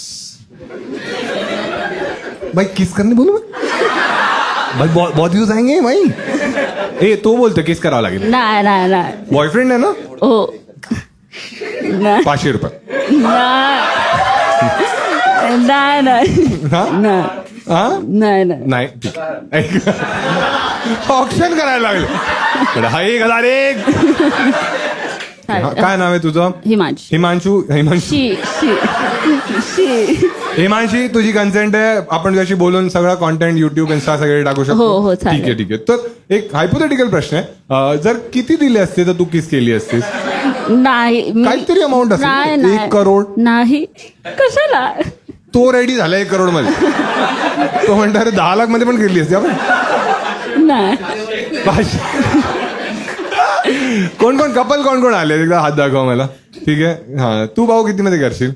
Speaker 1: भाई किस करने बोलो भाई, बहुत व्यूज आएंगे भाई. ए तो बोलतो किस करावं लागेल.
Speaker 2: नाही नाही नाही.
Speaker 1: बॉयफ्रेंड आहे ना?
Speaker 2: हो. नाही
Speaker 1: 500 रुपये.
Speaker 2: नाही नाही
Speaker 1: हा हा
Speaker 2: नाही नाही.
Speaker 1: नाही ठीक आहे. ऑप्शन करायला लागले. हा 1001.
Speaker 2: चालेल.
Speaker 1: काय नाव आहे तुझं?
Speaker 2: हिमांशी.
Speaker 1: हिमांशू. हिमांशी, तुझी कन्सेंट आहे, आपण तुझ्याशी बोलून सगळं कॉन्टेंट युट्यूब इन्स्टा सगळे टाकू शकतो?
Speaker 2: हो, चालेल.
Speaker 1: ठीक आहे. तर एक हायपोथेटिकल प्रश्न आहे, जर किती दिले असते तर तू किस केली असतीस?
Speaker 2: नाही
Speaker 1: काहीतरी अमाऊंट असेल,
Speaker 2: नाही
Speaker 1: 1 करोड.
Speaker 2: नाही, कशाला?
Speaker 1: तो रेडी झाला 1 करोड मध्ये, तो म्हणतो अरे 10 लाख मध्ये पण केली असते आपण.
Speaker 2: नाही.
Speaker 1: कोण कोण आले एकदा हात दाखवा मला. ठीक आहे. हा, तू भाऊ किती मध्ये करशील?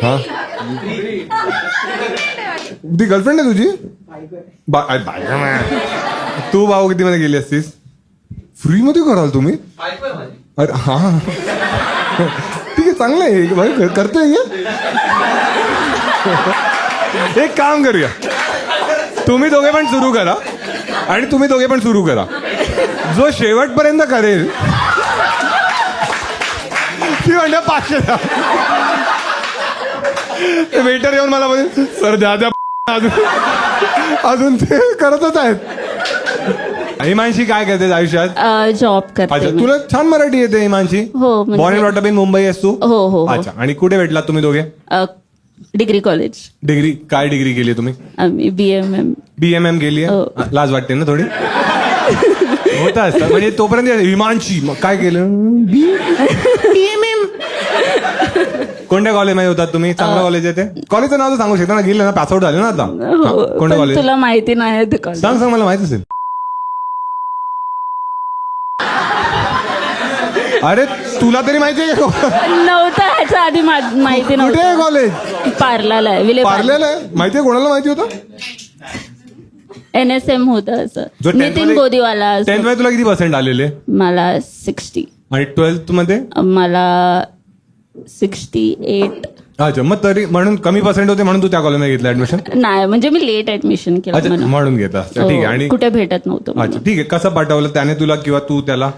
Speaker 1: हा, ती गर्लफ्रेंड आहे तुझी? तू भाऊ किती मध्ये गेली असतीस? फ्री मध्ये कराल तुम्ही? अरे हा, ठीक आहे, चांगलं आहे, करतोय. एक काम करूया, तुम्ही दोघे पण सुरू करा आणि तुम्ही दोघे पण सुरू करा. जो शेवटपर्यंत करेल ती म्हणजे 500 द्या. वेटर येऊन मला बोलेल सर द्या अजून ते करतच आहेत. हिमांशी काय करते आयुष्यात?
Speaker 2: जॉब
Speaker 1: अच्छा,
Speaker 2: करते.
Speaker 1: तुला छान मराठी येते हिमांशी.
Speaker 2: हो, म्हणजे-
Speaker 1: born and brought up in Mumbai असतो.
Speaker 2: हो.
Speaker 1: अच्छा, आणि कुठे भेटलात तुम्ही दोघे?
Speaker 2: Degree college.
Speaker 1: डिग्री काय डिग्री केली तुम्ही?
Speaker 2: आम्ही BMM.
Speaker 1: BMM केली
Speaker 2: हो.
Speaker 1: आहे? लाज वाटते ना थोडी? होता असतं म्हणजे तोपर्यंत हिमांशी मग काय केलं? BMM. कोणत्या कॉलेजमध्ये होतात तुम्ही? चांगलं कॉलेज आहे ते? कॉलेजचं नाव तर सांगू शकता ना, गेलं ना, पासआउट झाले ना आता.
Speaker 2: हो,
Speaker 1: कोणतं
Speaker 2: पण
Speaker 1: कॉलेज?
Speaker 2: तुला माहिती नाही ते कॉलेज.
Speaker 1: सांग मला माहित असेल. अरे तुला तरी माहिती आहे का?
Speaker 2: नव्हतं ह्याच्या आधी माहिती
Speaker 1: कुठे आहे
Speaker 2: नव्हतं.
Speaker 1: कॉलेज?
Speaker 2: पार्लाला आहे, विले
Speaker 1: पार्लेला आहे. माहितीये कोणाला माहिती होतं?
Speaker 2: NSM होतं
Speaker 1: जो
Speaker 2: असं.
Speaker 1: 10th
Speaker 2: नितीन
Speaker 1: मध्ये-
Speaker 2: गोदीवाला असं.
Speaker 1: 10th मध्ये तुला किती पर्सेंट आलेले?
Speaker 2: मला 60.
Speaker 1: आणि 12th मध्ये?
Speaker 2: मला 68.
Speaker 1: अच्छा, मग तरी म्हणून कमी पर्सेंट होते म्हणून तू त्या कॉलेजमध्ये घेतलं ऍडमिशन?
Speaker 2: नाही, म्हणजे मी लेट ऍडमिशन केलं
Speaker 1: अच्छा,
Speaker 2: म्हणून.
Speaker 1: म्हणून घेता. ठीक आहे. आणि
Speaker 2: हो, कुठे भेटत नव्हतं
Speaker 1: अच्छा,
Speaker 2: म्हणून.
Speaker 1: ठीक आहे. कसं पाठवलं त्याने तुला किंवा तू त्याला?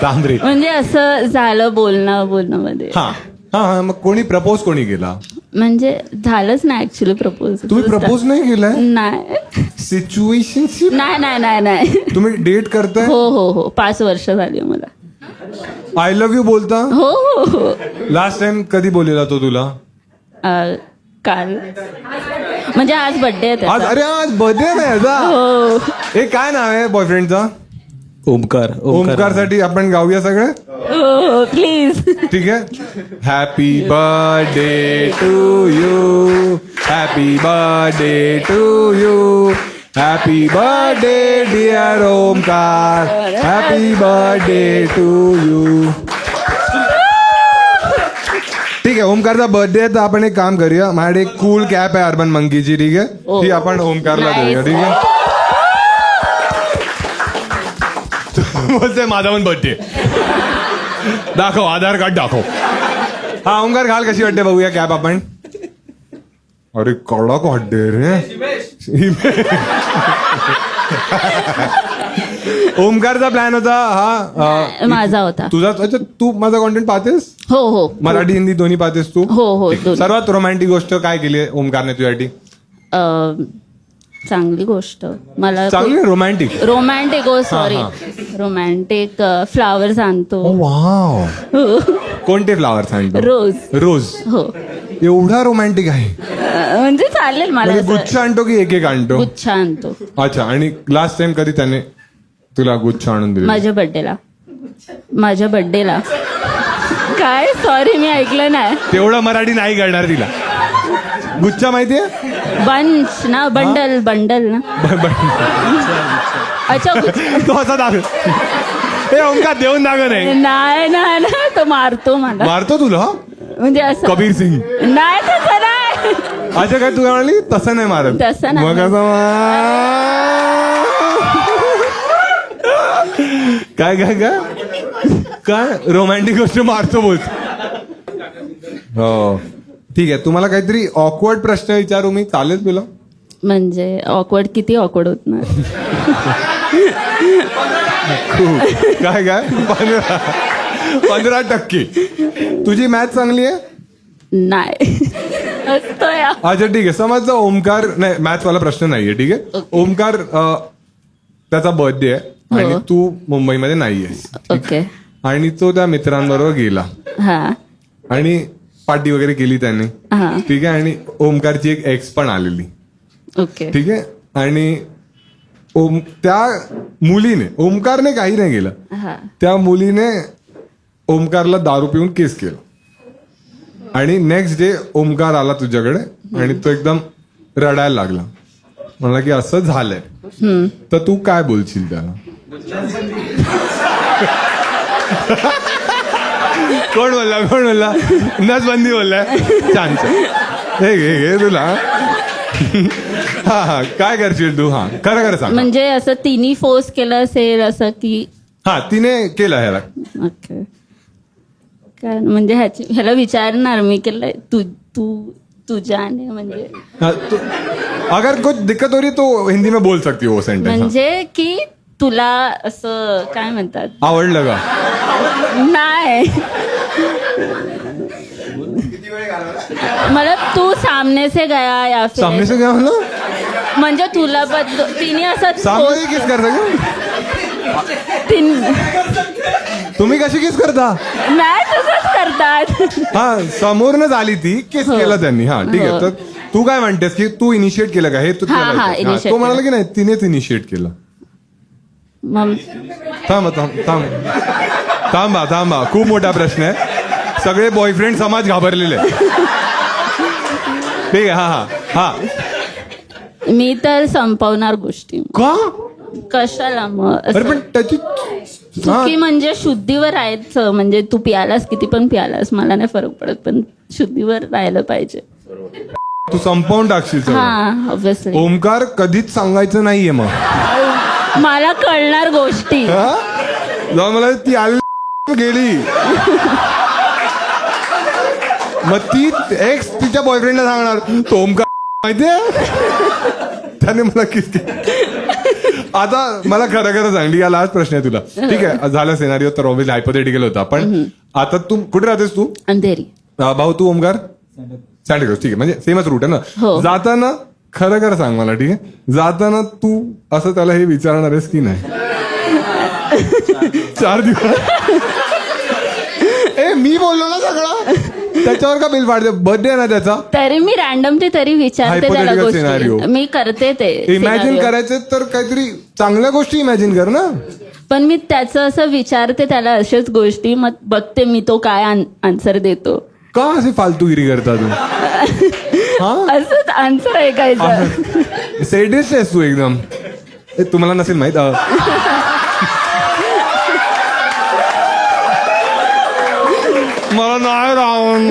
Speaker 1: तांबरे.
Speaker 2: म्हणजे असं झालं बोलणं मध्ये.
Speaker 1: हा, मग कोणी प्रपोज कोणी केला?
Speaker 2: म्हणजे झालंच नाही ऍक्च्युली प्रपोज.
Speaker 1: तुम्ही प्रपोज नाही केलाय?
Speaker 2: नाही
Speaker 1: सिच्युएशनशिप?
Speaker 2: नाही.
Speaker 1: तुम्ही डेट करताय?
Speaker 2: हो 5 वर्ष झाली मला.
Speaker 1: आय लव्ह यू बोलता?
Speaker 2: हो.
Speaker 1: लास्ट टाइम कधी बोललेला तो तुला?
Speaker 2: काल, म्हणजे आज बर्थडे आहे
Speaker 1: आज?
Speaker 2: त्याचा.
Speaker 1: अरे आज बर्थडे नाही याचा.
Speaker 2: हो.
Speaker 1: हे काय नाव आहे बॉयफ्रेंडचा?
Speaker 5: ओमकार
Speaker 1: साठी आपण गाऊया सगळे.
Speaker 2: हो प्लीज.
Speaker 1: ठीक आहे. Happy birthday to you, happy birthday to you, happy birthday dear Omkar, happy birthday to you. ठीक आहे, ओमकारचा बर्थडे आहे तर आपण एक काम करूया, माझ्याकडे एक कूल कॅप आहे अर्बन मंकीची. ठीक आहे, ती आपण ओमकारला देऊया. ठीक आहे, बोलतोय माझा पण बर्थडे. दाखव आधार कार्ड दाखव. हा ओमकार घाल, कशी वाटते बघूया कॅप आपण. अरे कडक वाटते रे. ओमकारचा प्लॅन होता हा.
Speaker 2: माझा होता.
Speaker 1: तुझा? अच्छा, तू माझा कॉन्टेंट पाहतेस?
Speaker 2: हो.
Speaker 1: मराठी हिंदी दोन्ही पाहतेस तू?
Speaker 2: हो.
Speaker 1: ठीक. सर्वात रोमॅन्टिक गोष्ट काय केली आहे ओमकारने तुझ्यासाठी?
Speaker 2: चांगली गोष्ट मला
Speaker 1: चांगली romantic.
Speaker 2: Romantic. Sorry, romantic flowers आणतो.
Speaker 1: वाव. कोणते फ्लावर्स आणतो? रोज.
Speaker 2: हो.
Speaker 1: एवढा रोमॅन्टिक आहे
Speaker 2: म्हणजे चालेल मला.
Speaker 1: म्हणजे गुच्छ आणतो की एक एक आणतो?
Speaker 2: गुच्छ आणतो.
Speaker 1: अच्छा, आणि लास्ट टाइम कधी त्याने तुला गुच्छ आणून दिले?
Speaker 2: माझ्या बर्थडेला. काय? सॉरी, मी ऐकलं नाही.
Speaker 1: तेवढं मराठी नाही करणार तिला. गुच्छ माहितीये?
Speaker 2: बंच ना, बंडल ना. अच्छा,
Speaker 1: तो असा दाखव. हे ओमकार देऊन दाखव.
Speaker 2: नाही, तो मारतो मला.
Speaker 1: मारतो तुला?
Speaker 2: म्हणजे असं
Speaker 1: कबीर सिंग?
Speaker 2: नाही, तसं नाही.
Speaker 1: अच्छा, काय तू काय म्हणाली? तसं नाही मारत.
Speaker 2: तसं नाही.
Speaker 1: मग असं काय काय काय काय रोमॅन्टिक गोष्ट मारतो बोल. हो ठीक आहे. तुम्हाला काहीतरी ऑकवर्ड प्रश्न विचारू मी? चालेल तुला?
Speaker 2: म्हणजे ऑकवर्ड, किती ऑकवर्ड होत नाही.
Speaker 1: काय काय 15%. तुझी मॅथ चांगली आहे?
Speaker 2: नाही. असतो या.
Speaker 1: अच्छा ठीक आहे. समज ओमकार नाही, मॅथ्स वाला प्रश्न नाहीये. ठीक आहे. ओमकार त्याचा बर्थडे आहे आणि तू मुंबईमध्ये नाहीयेस
Speaker 6: ओके
Speaker 1: आणि तो त्या मित्रांबरोबर गेला
Speaker 6: हा
Speaker 1: आणि पार्टी वगैरे केली त्याने
Speaker 6: हा
Speaker 1: ठीक आहे आणि ओमकारची एक एक्स पण आलेली
Speaker 6: ओके
Speaker 1: ठीक आहे आणि त्या मुलीने ओमकारने काही नाही केलं
Speaker 6: हा
Speaker 1: त्या मुलीने ओमकारला दारू पिऊन केस केलं आणि नेक्स्ट डे ओमकार आला तुझ्याकडे आणि तो एकदम रडायला लागला म्हणला की असं झालंय तर तू काय बोलशील त्याला कोण बोलला नसबंदी बोललाय छान छान हे घे तुला हा काय करशील तू हा खरं सांग
Speaker 6: म्हणजे असं तिने फोर्स केलं असेल असं की
Speaker 1: हा तिने केलं ह्याला
Speaker 6: ओके काय म्हणजे ह्याला विचारणार मी केलं तुझ्याने म्हणजे
Speaker 1: हाँ, तो, अगर कुछ दिक्कत हो रही तो हिंदी में बोल सकती हो वो सेंटेंस
Speaker 6: म्हणजे की तुला असं काय म्हणतात
Speaker 1: आवडलं का
Speaker 6: नाही मला तू सामने से गया या फिर
Speaker 1: सामने से क्या म्हणलं
Speaker 6: म्हणजे तुला तिने असं
Speaker 1: सामने से किस करता का तुम्ही कशी किस करता
Speaker 6: नाही तसंच करतात
Speaker 1: हा समोरनच आली ती किस केलं त्यांनी हा ठीक आहे तर तू काय म्हणतेस की तू इनिशिएट केलं का हे तू
Speaker 6: हा,
Speaker 1: केलं
Speaker 6: हा,
Speaker 1: का?
Speaker 6: initiate
Speaker 1: तो म्हणाला की नाही तिनेच इनिशिएट केलं
Speaker 6: मग
Speaker 1: थांबा खूप मोठा प्रश्न आहे सगळे बॉयफ्रेंड समाज घाबरलेले आहेत. ठीक आहे हा
Speaker 6: मी तर संपवणार गोष्टी
Speaker 1: का
Speaker 6: कशाला मग
Speaker 1: अरे
Speaker 6: असं
Speaker 1: पण त्याची
Speaker 6: चुकी म्हणजे शुद्धीवर राहायचं म्हणजे तू पियालास किती पण पियालास मला नाही फरक पडत पण शुद्धीवर राहायला पाहिजे
Speaker 1: तू संपवून टाकशील सगळं.
Speaker 6: हा ऑब्विसली
Speaker 1: ओमकार कधीच सांगायचं नाहीये मग
Speaker 6: मला कळणार गोष्टी
Speaker 1: हा? जेव्हा मला ती आली गेली मग ती एक्स तिच्या बॉयफ्रेंडला सांगणार तो ओमकार माहितीये त्याने मला किस आता मला खरं सांगली या लास्ट प्रश्न आहे तुला ठीक आहे झाला सिनारिओ तर ऑब्व्हियसली हायपोथेटिकल होता पण आता तू कुठे राहतेस तू
Speaker 6: अंधेरी
Speaker 1: भाऊ तू ओमकार सँडिक्रॉस ठीक आहे म्हणजे सेमच रूट आहे ना
Speaker 6: हो.
Speaker 1: जाताना खरं सांग मला ठीक आहे जाताना तू असं त्याला हे विचारणार आहेस की नाही 4 दिवस ए मी बोललो ना सगळं त्याच्यावर का बिल पाडते बर्थडे ना त्याचा
Speaker 6: तरी मी रॅन्डमली तरी विचारते त्याला
Speaker 1: Hypothetical scenario.
Speaker 6: गोष्टी मी करते ते
Speaker 1: इमॅजिन
Speaker 6: scenario.
Speaker 1: करायचे तर काहीतरी चांगल्या गोष्टी इमॅजिन कर ना
Speaker 6: पण मी त्याचं असं विचारते त्याला अशाच गोष्टी मग बघते मी तो काय आन्सर देतो
Speaker 1: का अशी फालतूगिरी करता तू हा
Speaker 6: असंच आन्सर ऐकायचं
Speaker 1: सेडिस्ट आहेस तू एकदम तुम्हाला नसेल माहित मला नाही राहून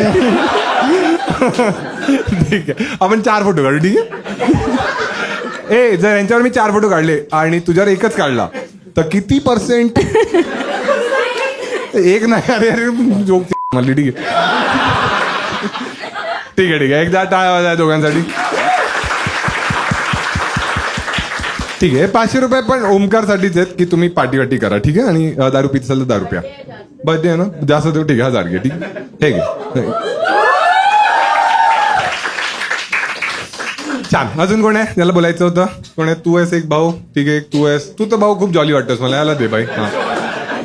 Speaker 1: ठीक आहे आपण 4 फोटो काढू ठीक आहे ए जर यांच्यावर मी 4 फोटो काढले आणि तुझ्यावर एकच काढला तर किती % एक नाही अरे जोक म्हणली ठीक आहे एकदा टाळ्या वाजवा दोघांसाठी ठीक आहे 500 रुपये पण ओमकार साठीच आहेत की तुम्ही पार्टी करा ठीक आहे आणि दारू पित असाल तर दारू प्या बर्थडे आहे ना जास्त देऊ ठीक आहे 1000 घे ठीक आहे छान अजून कोण आहे ज्याला बोलायचं होतं कोण आहे तू आहेस एक भाऊ ठीक आहे तू आहेस तू तर भाऊ खूप जॉली वाटतोस मला याला दे बाई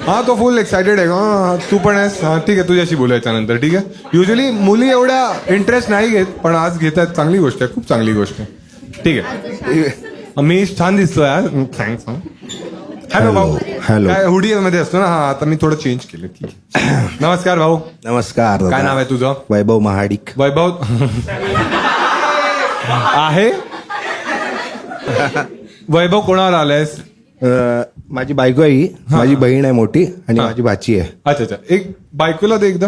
Speaker 1: हा तो फुल एक्सायटेड आहे हा तू पण आहेस हा ठीक आहे तुझ्याशी बोलायच्या नंतर ठीक आहे युजली मुली एवढ्या इंटरेस्ट नाही घेत पण आज घेत आहेत चांगली गोष्ट आहे खूप चांगली गोष्ट आहे ठीक आहे मी छान दिसतोय यार थँक्स हॅलो भाऊ
Speaker 7: हॅलो.
Speaker 1: काय हुडी मध्ये असतो ना हा आता मी थोडं चेंज केलं ठीक आहे. नमस्कार भाऊ
Speaker 7: नमस्कार
Speaker 1: काय
Speaker 7: दादा.
Speaker 1: नाव आहे तुझं
Speaker 7: वैभव महाडिक.
Speaker 1: वैभव आहे वैभव कोणावर आलायस
Speaker 7: माझी बायको आहे ही. माझी बहीण आहे मोठी आणि माझी भाची आहे.
Speaker 1: अच्छा एक बायकोला दे एकदा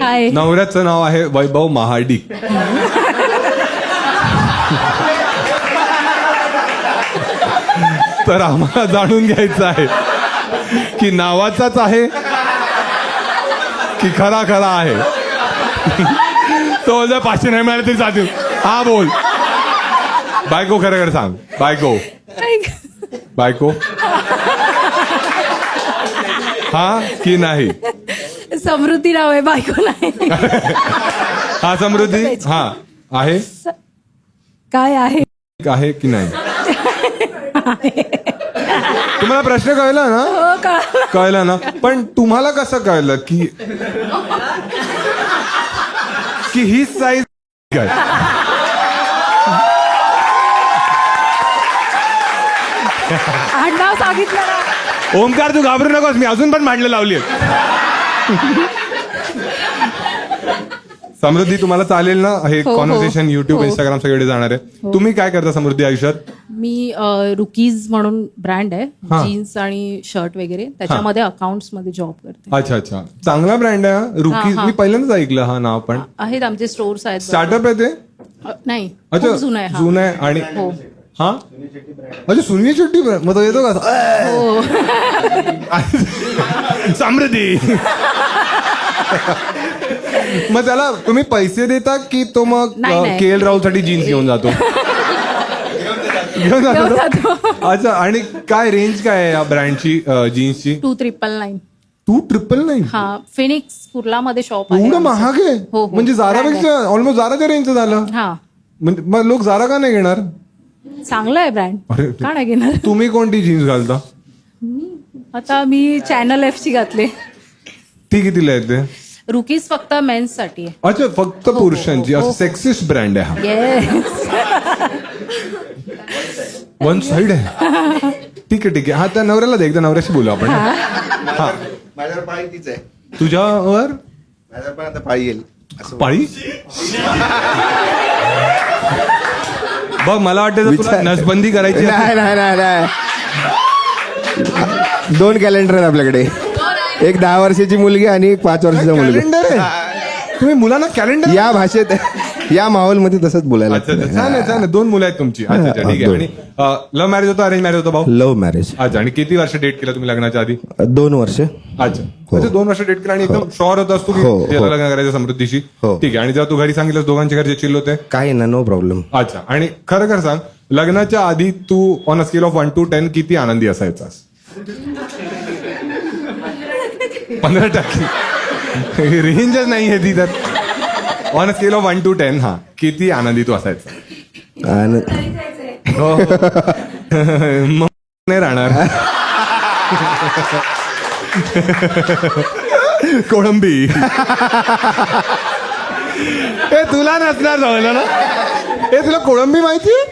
Speaker 3: हाय
Speaker 1: नवऱ्याचं नाव आहे वैभव महाडिक तर आम्हाला जाणून घ्यायचं आहे की नावाचाच आहे की खरा आहे तो जर 500 नाही मिळाले तरी चालतील हा बोल बायको खरं सांग बायको हा की नाही
Speaker 3: समृद्धी नाव आहे बायको नाही
Speaker 1: हा समृद्धी हा आहे
Speaker 3: काय आहे
Speaker 1: आहे की नाही तुम्हाला प्रश्न कळला ना? कळला ना? पण तुम्हाला कसं कळलं की ही साईज काय?
Speaker 8: आडनाव सांगितलं ना.
Speaker 1: ओमकार तू घाबरू नकोस, मी अजून पण मांडलं लावली समृद्धी. तुम्हाला चालेल ना हे
Speaker 8: हो.
Speaker 1: कॉन्व्हर्सेशन युट्यूब इंस्टाग्राम सगळे जाणार आहे? तुम्ही काय करता समृद्धी आयुष्यात?
Speaker 8: मी रुकीज म्हणून ब्रँड आहे,
Speaker 1: हा.
Speaker 8: जीन्स आणि शर्ट वगैरे, त्याच्यामध्ये अकाउंट्स मध्ये जॉब करते.
Speaker 1: अच्छा अच्छा, चांगला ब्रँड आहे रुकीज.
Speaker 8: हा.
Speaker 1: मी पहिल्यांदाच ऐकलं हा नाव. पण
Speaker 8: आहेत आमचे स्टोर्स आहेत.
Speaker 1: स्टार्टअप आहे ते?
Speaker 8: नाही,
Speaker 1: अच्छा,
Speaker 8: खूप जुनं आहे हा.
Speaker 1: जुनं आहे. आणि
Speaker 8: हो.
Speaker 1: हा अच्छा, सुनिए शेट्टी brand. मग तो येतो का समृद्धी? मग त्याला तुम्ही पैसे देता की तो मग
Speaker 8: नाही, नाही.
Speaker 1: के एल राहुल साठी जीन्स घेऊन जातो? घेऊन जातो. अच्छा, आणि काय रेंज काय आहे या ब्रँडची जीन्सची?
Speaker 8: 2999.
Speaker 1: 2,999?
Speaker 8: हा, फिनिक्स कुर्लामध्ये शॉप आहे
Speaker 1: एवढं
Speaker 8: आमचं.
Speaker 1: महाग आहे?
Speaker 8: हो.
Speaker 1: म्हणजे जारापेक्षा ऑलमोस्ट जाराच्या रेंजचं झालं.
Speaker 8: हा,
Speaker 1: म्हणजे मग लोक जारा का नाही घेणार?
Speaker 8: चांगलं आहे ब्रँड,
Speaker 1: अरे,
Speaker 8: का नाही घेणार?
Speaker 1: तुम्ही कोणती जीन्स घालता?
Speaker 8: आता मी चॅनल एफ ची घातले.
Speaker 1: ती कितीला आहे ते?
Speaker 8: रुकीज फक्त मेन्स साठी आहे.
Speaker 1: अच्छा, फक्त पुरुषांची. असं सेक्सिस्ट ब्रँड आहे हा.
Speaker 8: येस.
Speaker 1: वन साइड आहे. ठीक आहे ठीक आहे. हा, त्या नवऱ्याला दे, एकदा नवऱ्याशी बोलू आपण. हा,
Speaker 7: माझ्यावर पाळी तीच आहे.
Speaker 1: तुझ्यावर
Speaker 7: माझ्यावर पण आता पाळी येईल असं
Speaker 1: पाळी? बघ, मला वाटतं जर तुला
Speaker 7: विचार-
Speaker 1: नसबंदी करायची
Speaker 7: नाही नाही नाही नाही. 2 कॅलेंडर आहेत आपल्याकडे. एक 10 वर्षाची मुलगी आणि एक 5 वर्षाचा मुलगा.
Speaker 1: कॅलेंडर आहे? तुम्ही मुलांना कॅलेंडर?
Speaker 7: या भाषेत, या माहोलमध्ये तसंच बोलायला
Speaker 1: अच्छा अच्छा, छान आहे छान आहे. 2 मुलं आहेत तुमची. अच्छा अच्छा, ठीक आहे.
Speaker 7: दोन.
Speaker 1: आणि लव्ह मॅरेज होतं, अरेंज मॅरेज होतं भाऊ?
Speaker 7: Love marriage.
Speaker 1: अच्छा, आणि किती वर्ष डेट केलं तुम्ही लग्नाच्या आधी?
Speaker 7: 2 वर्ष.
Speaker 1: अच्छा म्हणजे 2 वर्ष डेट केलं आणि एकदम शॉर होत असतो की
Speaker 7: हो,
Speaker 1: त्याला
Speaker 7: हो.
Speaker 1: लग्न करायचं समृद्धीशी?
Speaker 7: हो.
Speaker 1: ठीक आहे. आणि जेव्हा तू घरी सांगितलं दोघांचे घरचे चिल्ल होते?
Speaker 7: काही ना, नो प्रॉब्लेम.
Speaker 1: अच्छा, आणि खरं खरं सांग, लग्नाच्या आधी तू on a scale of 1 to 10 किती आनंदी असायचास? 15%. रेंजच नाही आहे ती. तर on a scale of 1 to 10 हा किती आनंदी तू असायचा? हो. मग नाही राहणार. कोळंबी. ए, तुला नसणार जवळ ना? ए, तुला कोळंबी माहिती?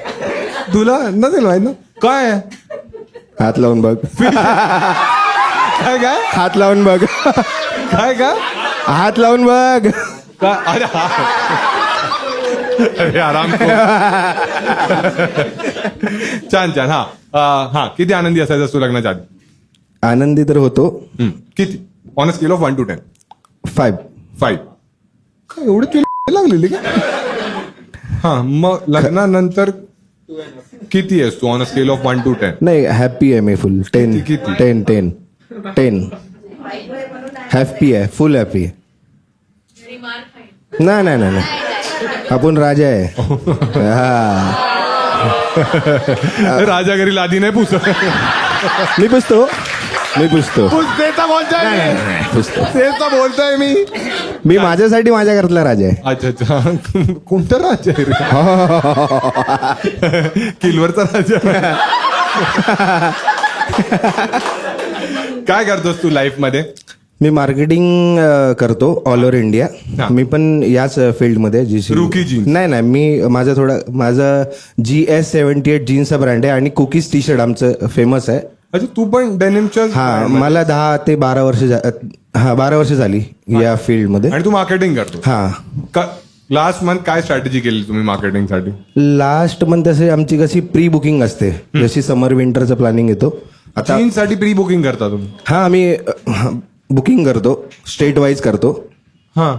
Speaker 1: तुला नसेल माहित ना? काय आहे?
Speaker 7: हात लावून बघ.
Speaker 1: काय काय
Speaker 7: हात लावून बघ.
Speaker 1: काय का?
Speaker 7: हात लावून बघ.
Speaker 1: का? अरे हा. अरे आराम कर. छान छान. हा हा, किती आनंदी असायचा तू लग्नाच्या आधी?
Speaker 7: आनंदी तर होतो.
Speaker 1: किती? On a scale of 1 to 10.
Speaker 7: 5.
Speaker 1: 5. काय एवढं तुला लागलेली का? हा, मग लग्नानंतर किती आहेस तू on a scale of 1 to 10?
Speaker 7: नाही, हॅपी आहे मी फुल. 10.
Speaker 1: किती?
Speaker 7: 10. हॅपी आहे, फुल हॅपी आहे. नाही नाही नाही नाही. आपण राजा आहे. हा,
Speaker 1: राजा घरी लादी नाही पुसत.
Speaker 7: मी पुसतो.
Speaker 1: पुसतेचा बोलतोय
Speaker 7: नाही, नाही,
Speaker 1: मी.
Speaker 7: नाही, पुसतो.
Speaker 1: तेच तर बोलतोय मी.
Speaker 7: मी माझ्यासाठी माझ्या घरातला राजा आहे.
Speaker 1: अच्छा अच्छा. कोणता राजा आहे रे? किलवरचा राजा. काय करतोस तू लाईफ मध्ये?
Speaker 7: मी मार्केटिंग करतो ऑल ओव्हर इंडिया.
Speaker 1: हा.
Speaker 7: मी पण याच फील्डमध्ये
Speaker 1: रुकी jeans.
Speaker 7: नाही मी माझं GS78 जीन्सचा ब्रँड आहे आणि कुकीज टी शर्ट आमचं फेमस आहे.
Speaker 1: अच्छा, तू पण डेनिमच्या?
Speaker 7: हा, मला 10 ते 12 वर्ष 12 वर्ष झाली या फील्डमध्ये.
Speaker 1: आणि तू मार्केटिंग करतो?
Speaker 7: हा.
Speaker 1: लास्ट मंथ काय स्ट्रॅटेजी केली तुम्ही मार्केटिंग साठी?
Speaker 7: लास्ट मंथ तसे आमची कशी प्री बुकिंग असते, जशी समर विंटरचं प्लॅनिंग येतो. आता
Speaker 1: जीन्स साठी प्री बुकिंग करता तुम्ही?
Speaker 7: हा, आम्ही बुकिंग करतो, स्टेट वाईज करतो.
Speaker 1: हा,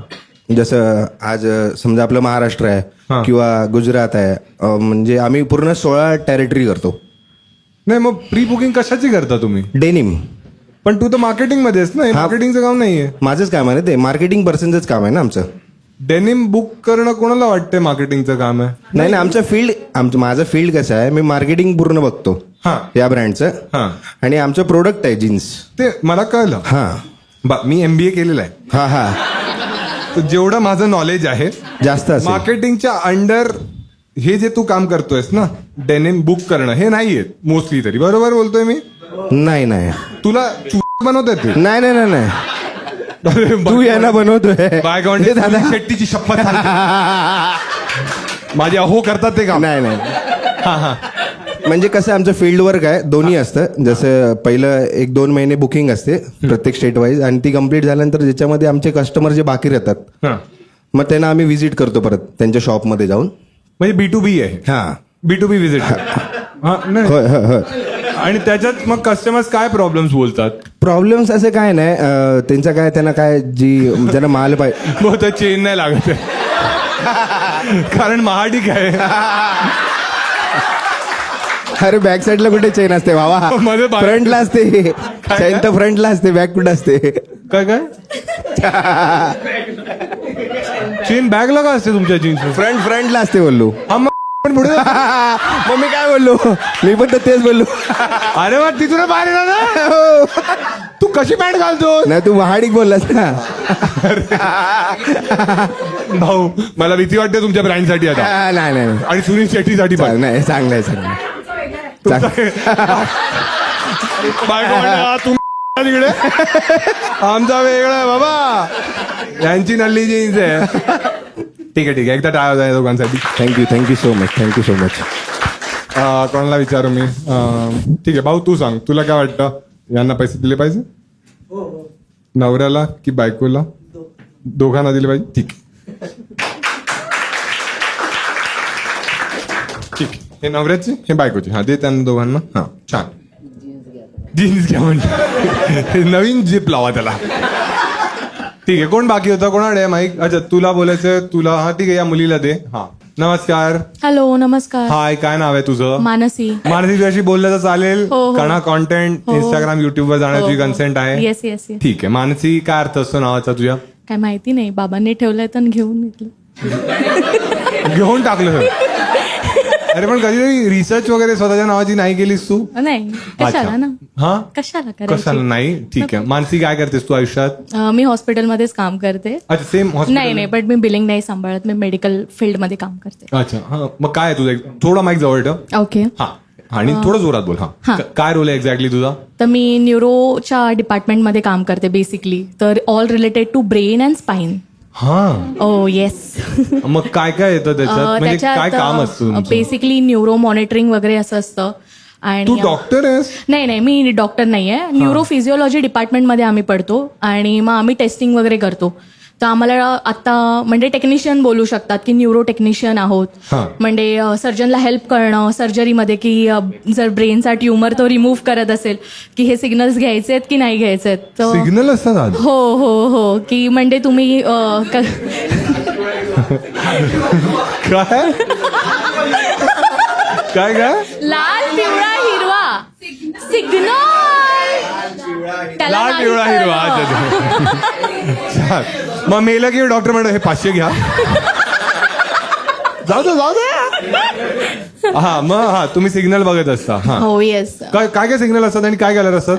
Speaker 7: जसं आज समजा आपलं महाराष्ट्र
Speaker 1: हा.
Speaker 7: आहे किंवा गुजरात आहे, म्हणजे आम्ही पूर्ण 16 टेरिटरी करतो.
Speaker 1: नाही, मग प्री बुकिंग कशाची करता तुम्ही?
Speaker 7: डेनिम.
Speaker 1: पण तू तर मार्केटिंग मध्येच ना? मार्केटिंगचं काम नाहीये.
Speaker 7: माझंच काम आहे ना ते. मार्केटिंग पर्सनच काम आहे ना आमचं.
Speaker 1: डेनिम बुक करणं कोणाला वाटतंय मार्केटिंगचं काम आहे?
Speaker 7: नाही, आमचं फील्ड, माझं फील्ड कसं आहे, मी मार्केटिंग पूर्ण बघतो
Speaker 1: हा.
Speaker 7: या ब्रँडचं.
Speaker 1: हा.
Speaker 7: आणि आमचं प्रोडक्ट आहे जीन्स.
Speaker 1: ते मला कळलं.
Speaker 7: हा
Speaker 1: मी MBA केलेलं आहे.
Speaker 7: हा हा.
Speaker 1: तर जेवढं माझं नॉलेज आहे
Speaker 7: जास्त असेल.
Speaker 1: मार्केटिंगच्या अंडर हे जे तू काम करतोयस ना डेनिम बुक करणं हे नाहीये मोस्टली तरी, बरोबर बोलतोय मी?
Speaker 7: नाही नाही
Speaker 1: तुला बनवता येते?
Speaker 7: नाही नाही नाही नाही तू यांना बनवतोय
Speaker 1: बाय
Speaker 7: हे दादा
Speaker 1: शेट्टीची शपथ सांगतो. माझे अहो करतात ते काम.
Speaker 7: नाही नाही
Speaker 1: हा हा
Speaker 7: म्हणजे कसं आमचं फील्ड वर्क आहे, दोन्ही असतं. जसं पहिलं 1-2 महिने बुकिंग असते प्रत्येक स्टेट वाईज, आणि ती कम्प्लीट झाल्यानंतर ज्याच्यामध्ये आमचे कस्टमर जे बाकी राहतात
Speaker 1: हा.
Speaker 7: मग त्यांना आम्ही व्हिजिट करतो परत त्यांच्या शॉपमध्ये जाऊन.
Speaker 1: म्हणजे B2B आहे.
Speaker 7: हा
Speaker 1: B2B विजिट.
Speaker 7: होय होय होय.
Speaker 1: आणि त्याच्यात मग कस्टमर्स काय प्रॉब्लेम्स बोलतात?
Speaker 7: प्रॉब्लेम्स असे काय नाही, त्यांचं काय त्यांना काय ज्यांना माल पाहिजे.
Speaker 1: मग चेन नाही लागत आहे. कारण महाडिक आहे.
Speaker 7: अरे बॅक साईडला कुठे चेन असते बाबा,
Speaker 1: मध्ये बाहेर-
Speaker 7: फ्रंटला असते. चेन तर फ्रंटला असते, बॅक कुठे असते.
Speaker 1: काय काय चेन बॅगला का असते तुमच्या जीन्स?
Speaker 7: फ्रंटला असते बोललो.
Speaker 1: हा मग पण पुढे
Speaker 7: मग मी काय बोललो, मी पण तर तेच बोललो.
Speaker 1: अरे वा तिथून बाहेर येणार ना. तू कशी पॅन्ट घालतो?
Speaker 7: नाही तू महाडिक बोललास ना.
Speaker 1: भाऊ मला भीती वाटते तुमच्या ब्रँडसाठी आता,
Speaker 7: नाही नाही
Speaker 1: आणि सुनील शेट्टीसाठी पण.
Speaker 7: नाही चांगलं आहे चांगलं आहे.
Speaker 1: बायको म्हणते, "हा, तुम्ही तिकडे आमचा वेगळा आहे बाबा, यांची नल्ली जीन्स आहे." ठीक आहे एकदा टाळा जाय दोघांसाठी.
Speaker 7: Thank you so much.
Speaker 1: कोणाला विचारू मी? ठीक आहे भाऊ तू सांग, तुला काय वाटतं, यांना पैसे दिले पाहिजे? नवऱ्याला की बायकोला? दोघांना दिले पाहिजे. ठीक ठीक हे नवऱ्याची हे बायकोची. हा दे त्यांना दोघांना. हा छान. जीन्स घ्या म्हणजे नवीन जीप लावा त्याला. ठीक आहे कोण बाकी होतं, कोणाकडे माईक? अच्छा तुला बोलायचं तुला. हा ठीक आहे या मुलीला दे. हा नमस्कार.
Speaker 8: हॅलो नमस्कार.
Speaker 1: हाय काय नाव आहे तुझं?
Speaker 8: मानसी.
Speaker 1: मानसी तुझ्याशी बोललं तर चालेल?
Speaker 8: हो, हो.
Speaker 1: कारण कॉन्टेंट इंस्टाग्राम युट्यूब वर जाण्याची कन्सेंट आहे.
Speaker 8: Yes yes yes.
Speaker 1: ठीक आहे मानसी काय अर्थ असतो नावाचा तुझ्या?
Speaker 8: काय माहिती नाही, बाबांनी ठेवलंय तर घेऊन घेतलं.
Speaker 1: घेऊन टाकलं हे. अरे पण कधीतरी रिसर्च वगैरे स्वतःच्या नावाची नाही केलीस तू?
Speaker 8: नाही कशाला ना,
Speaker 1: हा
Speaker 8: कशाला
Speaker 1: कशाला
Speaker 8: करायची.
Speaker 1: नाही. ठीक आहे मानसी काय करतेस तू आयुष्यात?
Speaker 8: मी हॉस्पिटलमध्येच काम करते.
Speaker 1: अच्छा सेम
Speaker 8: नाही नाही, बट मी बिलिंग नाही सांभाळत, मी मेडिकल फील्ड मध्ये काम करते.
Speaker 1: अच्छा हा मग काय आहे तुझं? थोडा माईक जवळ ठेव.
Speaker 8: ओके.
Speaker 1: हा आणि थोडं जोरात बोल. हा काय रोल आहे एक्झॅक्टली तुझा?
Speaker 8: तर मी न्यूरोच्या डिपार्टमेंटमध्ये काम करते बेसिकली, तर all related to brain and spine.
Speaker 1: हा
Speaker 8: ओ येस.
Speaker 1: मग काय काय येतं त्याच्यात, म्हणजे काय काम असतं तुमचं?
Speaker 8: बेसिकली न्यूरो मॉनिटरिंग वगैरे असं असतं.
Speaker 1: तू
Speaker 8: आणि
Speaker 1: डॉक्टर आहेस?
Speaker 8: नाही मी डॉक्टर नाहीये, न्यूरो फिजिओलॉजी डिपार्टमेंटमध्ये आम्ही पडतो आणि मग आम्ही टेस्टिंग वगैरे करतो. तर आम्हाला आता म्हणजे टेक्निशियन बोलू शकतात की न्यूरो टेक्निशियन आहोत.
Speaker 1: हा.
Speaker 8: म्हणजे सर्जनला हेल्प करणं सर्जरीमध्ये की जर ब्रेनचा ट्युमर तो रिमूव्ह करत असेल की हे सिग्नल्स घ्यायचे आहेत की नाही घ्यायचे आहेत. तर
Speaker 1: सिग्नल असतात आज?
Speaker 8: हो की म्हणजे तुम्ही
Speaker 1: काय काय काय
Speaker 8: लाल पिवळा हिरवा सिग्नल त्याला
Speaker 1: लाल
Speaker 8: नाही
Speaker 1: पिवळा हिरवा.
Speaker 8: कळलं.
Speaker 1: अच्छा मग मेलं की डॉक्टर म्हणतो हे 500 घ्या. जाऊ दे. हा मग हा तुम्ही सिग्नल बघत असता. हा
Speaker 8: हो येस.
Speaker 1: काय काय सिग्नल असतात आणि काय कलर असतात?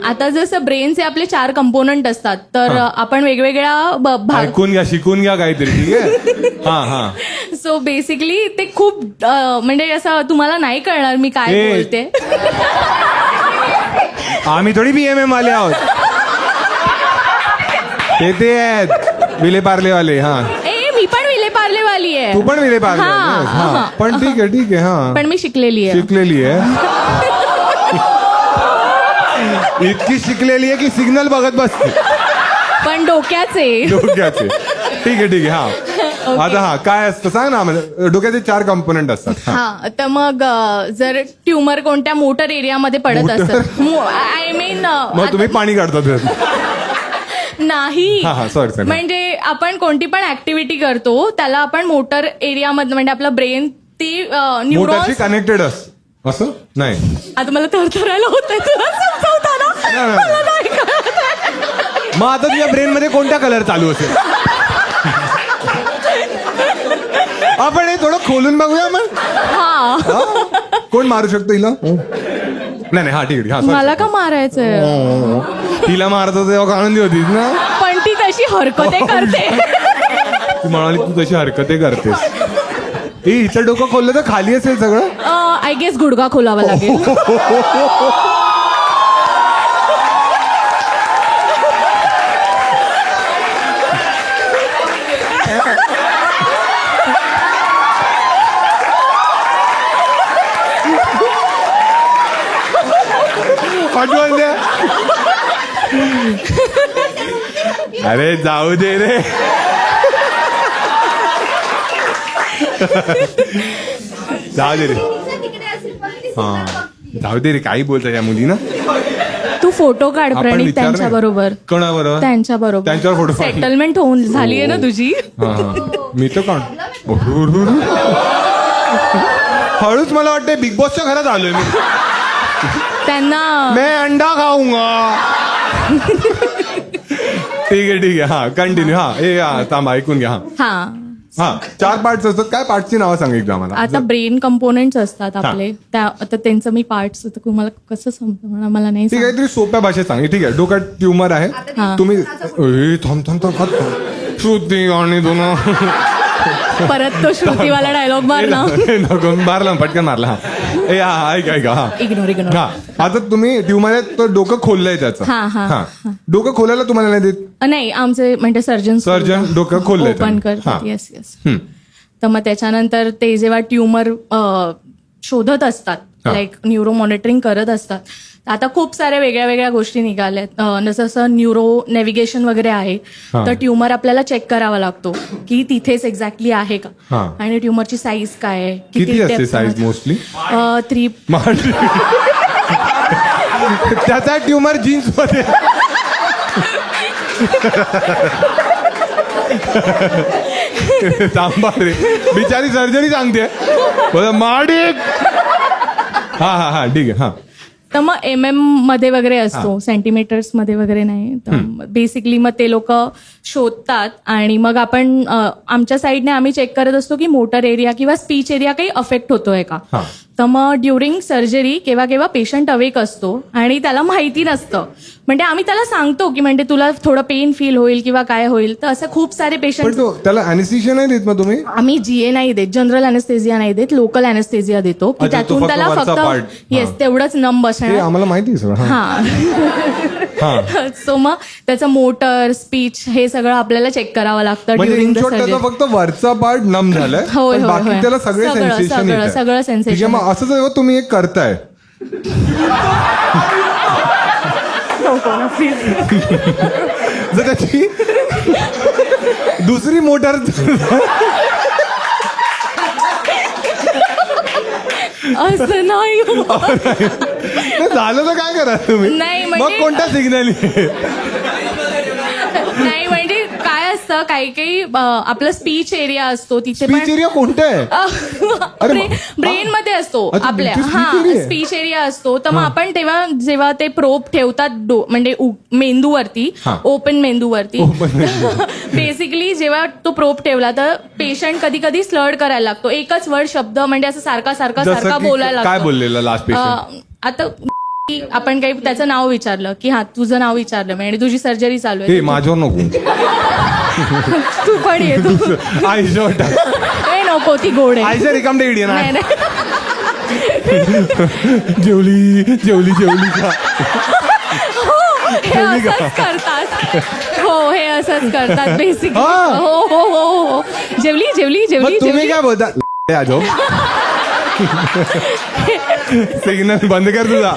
Speaker 8: आता जसं ब्रेनचे आपले 4 कंपोनंट असतात, तर आपण वेगवेगळ्या भाग.
Speaker 1: ऐकून घ्या शिकून घ्या काहीतरी. ठीक आहे. हा
Speaker 8: सो बेसिकली ते खूप म्हणजे असं तुम्हाला नाही कळणार मी काय
Speaker 1: ए.
Speaker 8: बोलते.
Speaker 1: आम्ही थोडी BMM आले आहोत. ते आहेत विले पार्लेवाले. हा
Speaker 8: मी पण विले पार्लेवाली आहे.
Speaker 1: तू पण विले पार्ले.
Speaker 8: हा,
Speaker 1: हा पण ठीक आहे. हा
Speaker 8: पण मी शिकलेली आहे.
Speaker 1: शिकलेली आहे. इतकी शिकलेली आहे की सिग्नल बघत बसते.
Speaker 8: पण डोक्याचे.
Speaker 1: ठीक आहे. हा आता हा काय असतं सांग ना आम्हाला. डोक्याचे 4 कंपोनंट असतात.
Speaker 8: हा तर मग जर ट्युमर कोणत्या मोटर एरियामध्ये पडत
Speaker 1: मोटर?
Speaker 8: असत, आय मीन
Speaker 1: मग तुम्ही पाणी काढता
Speaker 8: नाही.
Speaker 1: सॉरी
Speaker 8: म्हणजे आपण कोणती पण ऍक्टिव्हिटी करतो त्याला आपण मोटर एरियामध्ये म्हणजे आपलं ब्रेन ती
Speaker 1: मोटरशी
Speaker 8: न्यूरॉन्स.
Speaker 1: कनेक्टेड असं नाही.
Speaker 8: आता मला थरथरायला होतंय तुला समजवताना.
Speaker 1: नाही.
Speaker 8: मला नाही कळत.
Speaker 1: मग आता तुझ्या ब्रेन मध्ये कोणता कलर चालू असेल? आपण हे थोडं खोलून बघूया मग.
Speaker 8: हा
Speaker 1: कोण मारू शकतो हिला? नाही हा ठीक आहे. हा sorry.
Speaker 8: मला का मारायचंय?
Speaker 1: तिला मारत होते तेव्हा आनंदी होतीस ना.
Speaker 8: पण ती तशी हरकते करते.
Speaker 1: ती म्हणाली तू तशी हरकते करतेस. हिचं डोकं खोललं तर खाली असेल सगळं.
Speaker 8: आय गेस गुडघा खोलावा लागेल.
Speaker 1: पाठवून द्या. अरे जाऊ दे रे. जाऊ दे रे. हा जाऊ दे रे, काही बोलता या मुली ना.
Speaker 8: तू फोटो काढ
Speaker 1: आपण
Speaker 8: प्रणित
Speaker 1: विचार नाही.
Speaker 8: त्यांच्या बरोबर.
Speaker 1: कोणाबरोबर?
Speaker 8: त्यांच्यावर
Speaker 1: त्यांच्यावर photo काढ.
Speaker 8: सेटलमेंट होऊन झाली आहे ना तुझी.
Speaker 1: मी तर कोण हळूच मला वाटतं बिग बॉसच्या घरात आलोय मी.
Speaker 8: त्यांना
Speaker 1: मैं अंडा खाऊंगा. ठीक आहे हा कंटिन्यू. हा ए थांबा ऐकून घ्या. हा 4 पार्ट्स असतात. काय पार्टची नावं सांग एकदा मला.
Speaker 8: आता ब्रेन कंपोनेंट्स असतात आपले आता त्यांचं मी पार्ट्स तुम्हाला कसं समजणार मला नाही
Speaker 1: ठीक आहे, तरी सोप्या भाषेत सांग. ठीक आहे, डोक्यात ट्युमर आहे तुम्ही. थांब श्रुती आणि दोन
Speaker 8: परत तो श्रुतीवाला डायलॉग मार ना.
Speaker 1: नको मारला पटकन मारला. हा ए हा ऐका हा
Speaker 8: इग्नोर.
Speaker 1: हा आता तुम्ही ट्युमर आहे तर डोकं खोललंय त्याचं. हा डोकं खोलायला तुम्हाला नाही देत.
Speaker 8: नाही आमचे म्हणजे सर्जन
Speaker 1: डोकं खोललंय
Speaker 8: ओपन करतात. येस. तर मग त्याच्यानंतर ते जेव्हा ट्युमर शोधत असतात लाईक न्यूरो मॉनिटरिंग करत असतात. आता खूप साऱ्या वेगळ्या वेगळ्या गोष्टी निघाल्यात. जसं न्यूरो नेव्हिगेशन वगैरे आहे. तर ट्युमर आपल्याला चेक करावा लागतो की तिथेच एक्झॅक्टली आहे का आणि ट्युमरची साईज काय आहे,
Speaker 1: किती असते साईज मोस्टली.
Speaker 8: 3
Speaker 1: त्याचा ट्युमर जीन्स मध्ये. थांबा रे, बिचारी सर्जरी सांगते माडिक. हा ठीक आहे. हा
Speaker 8: तर मग MM मध्ये वगैरे असतो, सेंटीमीटर्स मध्ये वगैरे नाही. तर बेसिकली मग ते लोक शोधतात आणि मग आपण आमच्या साईडने आम्ही चेक करत असतो की मोटर एरिया किंवा स्पीच एरिया काही अफेक्ट होतोय का. तर मग ड्युरिंग सर्जरी केव्हा केव्हा पेशंट अवेक असतो आणि त्याला माहिती नसतं. म्हणजे आम्ही त्याला सांगतो की म्हणजे तुला थोडं पेन फील होईल किंवा काय होईल. तर असं खूप सारे पेशंट.
Speaker 1: त्याला अॅनेस्थेशिया नाही देत मग तुम्ही.
Speaker 8: आम्ही GA नाही देत, जनरल अॅनेस्थेसिया नाही देत, लोकल अॅनेस्थेसिया देतो की त्यातून त्याला फक्त येस तेवढंच नम बसणार.
Speaker 1: आम्हाला माहिती आहे सगळं.
Speaker 8: हा सो मग त्याचं मोटर स्पीच हे सगळं आपल्याला चेक करावं लागतं ड्युरिंग द सर्जरी.
Speaker 1: फक्त वरचा पार्ट नम झालाय. बाकी त्याला सगळे सेन्सेशन
Speaker 8: सगळं सेन्सेशन.
Speaker 1: असं जेव्हा तुम्ही एक करताय जर त्याची दुसरी मोटर
Speaker 8: असं नाही
Speaker 1: झालं तर काय करा तुम्ही.
Speaker 8: नाही
Speaker 1: मग
Speaker 8: म्हणजे
Speaker 1: कोणता सिग्नल.
Speaker 8: नाही म्हणजे काय असतं काही आपला स्पीच एरिया असतो तिथे
Speaker 1: स्पीच एरिया कोणता आहे.
Speaker 8: ब्रेन मध्ये असतो
Speaker 1: अच्छा,
Speaker 8: आपल्या.
Speaker 1: तुमची speech
Speaker 8: हा
Speaker 1: area आहे?
Speaker 8: स्पीच एरिया असतो. तर मग आपण तेव्हा जेव्हा ते प्रोब ठेवतात म्हणजे मेंदूवरती, ओपन मेंदूवरती, बेसिकली जेव्हा तो प्रोब ठेवला तर पेशंट कधी कधी स्लर्ड करायला लागतो. एकच वर्ड शब्द म्हणजे असं सारखा बोलायला
Speaker 1: काय
Speaker 8: लागतो.
Speaker 1: बोललेलं लास्ट पेशंट.
Speaker 8: आता की आपण काही त्याचं नाव विचारलं की तुझं नाव विचारलं म्हणजे तुझी सर्जरी चालू आहे.
Speaker 1: माझ्यावर नको.
Speaker 8: तू पण ये तू.
Speaker 1: आईशा
Speaker 8: नको ती गोड आहे.
Speaker 1: आईशा रिकाम टेकडी ना.
Speaker 8: नाही
Speaker 1: जेवली का.
Speaker 8: हे असंच करतात. हो हे असंच करतात बेसिकली. हो जेवली
Speaker 1: तुम्ही काय बोलता. आजो सिग्नल बंद कर तुझा.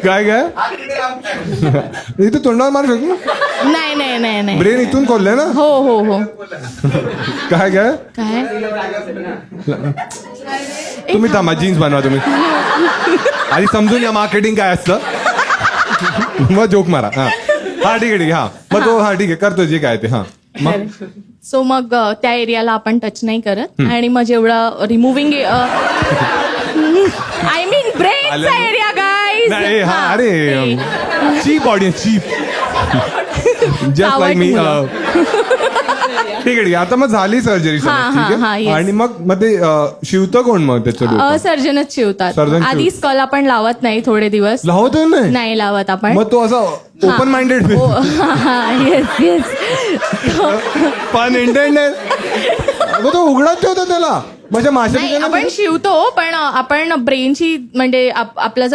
Speaker 1: काय इथे तोंडावर मारू शकतो.
Speaker 8: नाही
Speaker 1: ब्रेन इथून खोललंय ना.
Speaker 8: हो
Speaker 1: काय तुम्ही थांबा, जीन्स बनवा तुम्ही आधी समजून या मार्केटिंग काय असतं. मग जोक मारा. हा ठीक आहे. हा मग तो ठीक आहे करतो जे काय ते. हा
Speaker 8: सो मग त्या एरियाला आपण टच नाही करत आणि मग जेवढा रिमुव्हिंग आय मीन ब्रेनचा एरिया गाईज.
Speaker 1: अरे cheap audience cheap just like मी. ठीक आहे. आता मग झाली सर्जरी. ठीक आहे. आणि मग ते शिवतं कोण मग त्याचं.
Speaker 8: सर्जनच शिवतात.
Speaker 1: सर्जन
Speaker 8: आधी स्कल आपण लावत नाही थोडे दिवस.
Speaker 1: लावत
Speaker 8: नाही लावत आपण.
Speaker 1: मग तो असा ओपन माइंडेड.
Speaker 8: येस
Speaker 1: पण इंटेंडेड. तो उघडाच ठेवतो त्याला. म्हणजे मासे
Speaker 8: नाही आपण शिवतो पण आपण ब्रेनची म्हणजे आपलं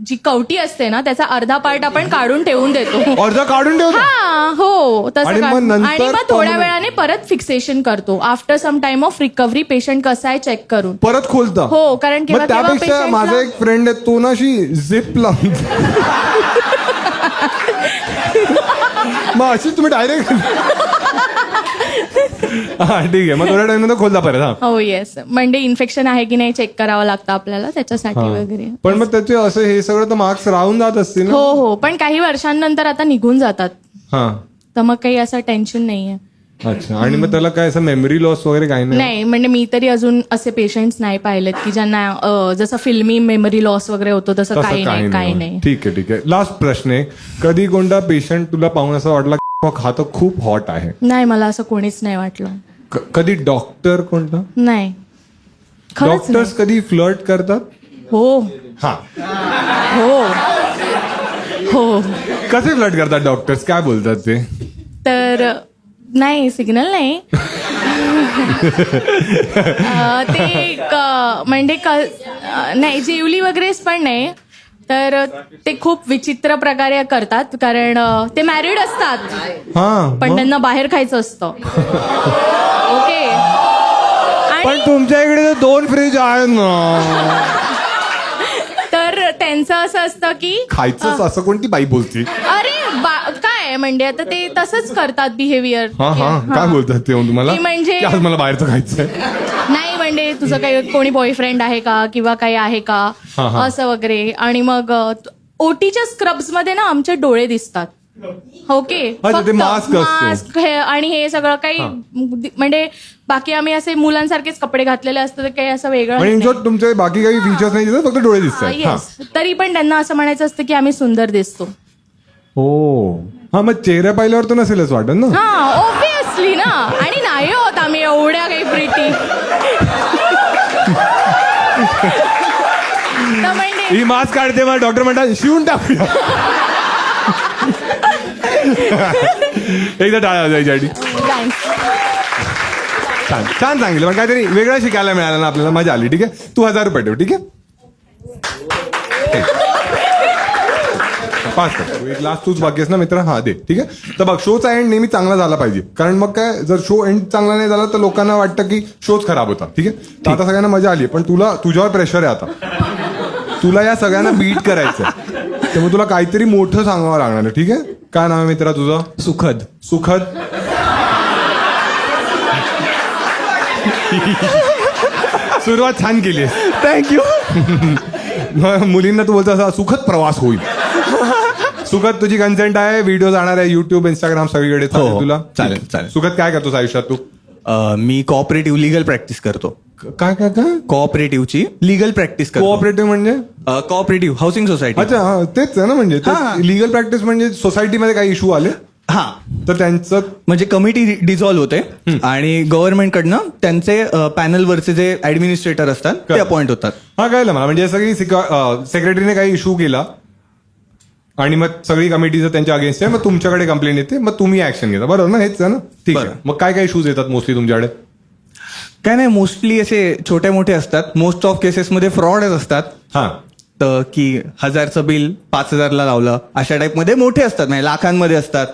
Speaker 8: जी कवटी असते ना त्याचा अर्धा पार्ट आपण काढून ठेवून देतो.
Speaker 1: अर्धा काढून ठेवतो.
Speaker 8: हा हो तसं
Speaker 1: आणि मग
Speaker 8: काढून.
Speaker 1: नंतर
Speaker 8: आणि मग थोड्या
Speaker 1: permanent-
Speaker 8: वेळाने परत फिक्सेशन करतो after some time of recovery patient कसा आहे चेक करून.
Speaker 1: परत खोलतं.
Speaker 8: हो, कारण
Speaker 1: मग
Speaker 8: केव्हा- केव्हा
Speaker 1: त्यापेक्षा
Speaker 8: patient
Speaker 1: माझा
Speaker 8: ला-
Speaker 1: एक फ्रेंड आहे तो ना अशी झिप लावून मग अशीच तुम्ही डायरेक्ट हा ठीक आहे मग थोड्या टाइम नंतर खोलता परत. हा
Speaker 8: हो येस म्हणजे इन्फेक्शन आहे की नाही चेक करावं लागतं आपल्याला त्याच्यासाठी वगैरे.
Speaker 1: पण मग त्याचे असं हे सगळं तर मार्क्स राहून जात असतील ना.
Speaker 8: हो हो पण काही वर्षांनंतर आता निघून जातात
Speaker 1: हा
Speaker 8: तर मग काही असं टेन्शन नाहीये.
Speaker 1: अच्छा आणि मग त्याला काय असं मेमरी लॉस वगैरे काही नाही.
Speaker 8: नाही म्हणजे मी तरी अजून असे पेशंट्स नाही पाहिलेत की ज्यांना जसं फिल्मी मेमरी लॉस वगैरे होतो तसं
Speaker 1: तसं
Speaker 8: काही नाही.
Speaker 1: ठीक आहे लास्ट प्रश्न आहे कधी कोणता पेशंट तुला पाहून असं वाटला की खातं खूप हॉट आहे.
Speaker 8: नाही मला असं कोणीच नाही वाटलं.
Speaker 1: कधी डॉक्टर कोणता
Speaker 8: नाही खरंच नाही.
Speaker 1: डॉक्टर्स कधी फ्लर्ट करतात.
Speaker 8: हो
Speaker 1: हा
Speaker 8: हो हो
Speaker 1: कसे फ्लर्ट करतात डॉक्टर्स काय बोलतात ते.
Speaker 8: तर नाही सिग्नल नाही ते म्हणजे नाही जेवली वगैरेच पण नाही तर ते खूप विचित्र प्रकारे करतात कारण ते मॅरिड असतात
Speaker 1: हा
Speaker 8: पण त्यांना बाहेर खायचं असतं. ओके
Speaker 1: पण
Speaker 8: आणि
Speaker 1: तुमच्या इकडे तर 2 फ्रीज आहेत ना.
Speaker 8: तर त्यांचं असं असतं की
Speaker 1: खायचं असं कोणती बाई बोलते.
Speaker 8: अरे काय म्हणजे आता ते तसंच करतात बिहेवियर.
Speaker 1: हा हा काय बोलतात ते तुम्हाला
Speaker 8: की म्हणजे-
Speaker 1: की आज मला बाहेरचं खायचंय.
Speaker 8: नाही म्हणजे तुझं काही कोणी बॉयफ्रेंड आहे का किंवा काही आहे का
Speaker 1: हा, हा.
Speaker 8: असं वगैरे. आणि मग ओटीच्या स्क्रब्स मध्ये ना आमचे डोळे दिसतात. ओके
Speaker 1: अच्छा, ते mask असतो.
Speaker 8: आणि हे सगळं काही म्हणजे बाकी आम्ही असे मुलांसारखेच कपडे घातलेले असतात तर काही असं वेगळं
Speaker 1: म्हणजे
Speaker 8: नाही.
Speaker 1: in short तुमचे बाकी काही फीचर्स नाही दिसत फक्त डोळे दिसतात. हा
Speaker 8: येस तरी पण त्यांना असं म्हणायचं असतं की आम्ही सुंदर दिसतो.
Speaker 1: हो हा मग चेहरा पाहिल्यावर तर नसेलच वाटत ना.
Speaker 8: हा ऑब्विसली ना. आणि नाही होत आम्ही एवढ्या काही प्रिटी. तर म्हणजे
Speaker 1: ही मास्क काढते मग डॉक्टर म्हणतात शिवून टाकूया. एकदा टाळा जायच्यासाठी छान छान सांगितलं पण काहीतरी वेगळं शिकायला मिळालं ना आपल्याला मजा आली. ठीक आहे तू 1000 रुपये ठेव. ठीक आहे 5 कर. एक लास्ट तूच बाकी आहेस ना मित्र. हा दे. ठीक आहे तर बघ शोचा एंड नेहमी चांगला झाला पाहिजे कारण मग काय जर शो एंड चांगला नाही झाला तर लोकांना वाटतं की शोच खराब होता. ठीक आहे तर आता सगळ्यांना मजा आली पण तुझ्यावर प्रेशर आहे आता. तुला या सगळ्यांना बीट करायचं त्यामुळे तुला काहीतरी मोठं सांगावं लागणार आहे. ठीक आहे काय नाव आहे मित्रा तुझं.
Speaker 5: सुखद.
Speaker 1: सुखद सुरुवात छान केली आहे.
Speaker 5: थँक्यू.
Speaker 1: मुलींना तू बोलतो असा सुखद प्रवास होईल. सुखद तुझी कन्सेंट आहे व्हिडिओ जाणार आहे युट्यूब इंस्टाग्राम सगळीकडे. चालेल
Speaker 5: हो,
Speaker 1: तुला.
Speaker 5: चालेल, चालेल.
Speaker 1: सुखद काय करतोस आयुष्यात तू.
Speaker 5: मी कोऑपरेटिव्ह लिगल प्रॅक्टिस करतो.
Speaker 1: काय काय काय
Speaker 5: कोऑपरेटिव्हची लिगल प्रॅक्टिस करतो.
Speaker 1: कोऑपरेटिव्ह म्हणजे
Speaker 5: कोऑपरेटिव्ह हाऊसिंग सोसायटी.
Speaker 1: अच्छा हा तेच आहे ना म्हणजे
Speaker 5: हा.
Speaker 1: लिगल प्रॅक्टिस म्हणजे सोसायटीमध्ये काही इश्यू आले
Speaker 5: हा
Speaker 1: तर त्यांचं
Speaker 5: म्हणजे कमिटी डिझॉल्व्ह होते आणि गव्हर्नमेंट कडनं त्यांचे पॅनलवरचे जे ऍडमिनिस्ट्रेटर असतात ते अपॉइंट होतात.
Speaker 1: हा कळलं मला म्हणजे सगळी सेक्रेटरीने काही इश्यू केला आणि मग सगळी कमिटी जर त्यांच्या अगेन्स्ट आहे मग तुमच्याकडे कंप्लेंट येते मग तुम्ही ऍक्शन घेता. बरोबर ना हेच आहे ना. ठीक आहे
Speaker 5: बरं.
Speaker 1: मग काय काय इश्यूज येतात मोस्टली तुमच्याकडे.
Speaker 5: काय नाही मोस्टली असे छोटे मोठे असतात. मोस्ट ऑफ केसेसमध्ये फ्रॉडच असतात.
Speaker 1: हा
Speaker 5: तर की 1000चं बिल 5000ला लावलं अशा टाईपमध्ये मोठे असतात म्हणजे लाखांमध्ये असतात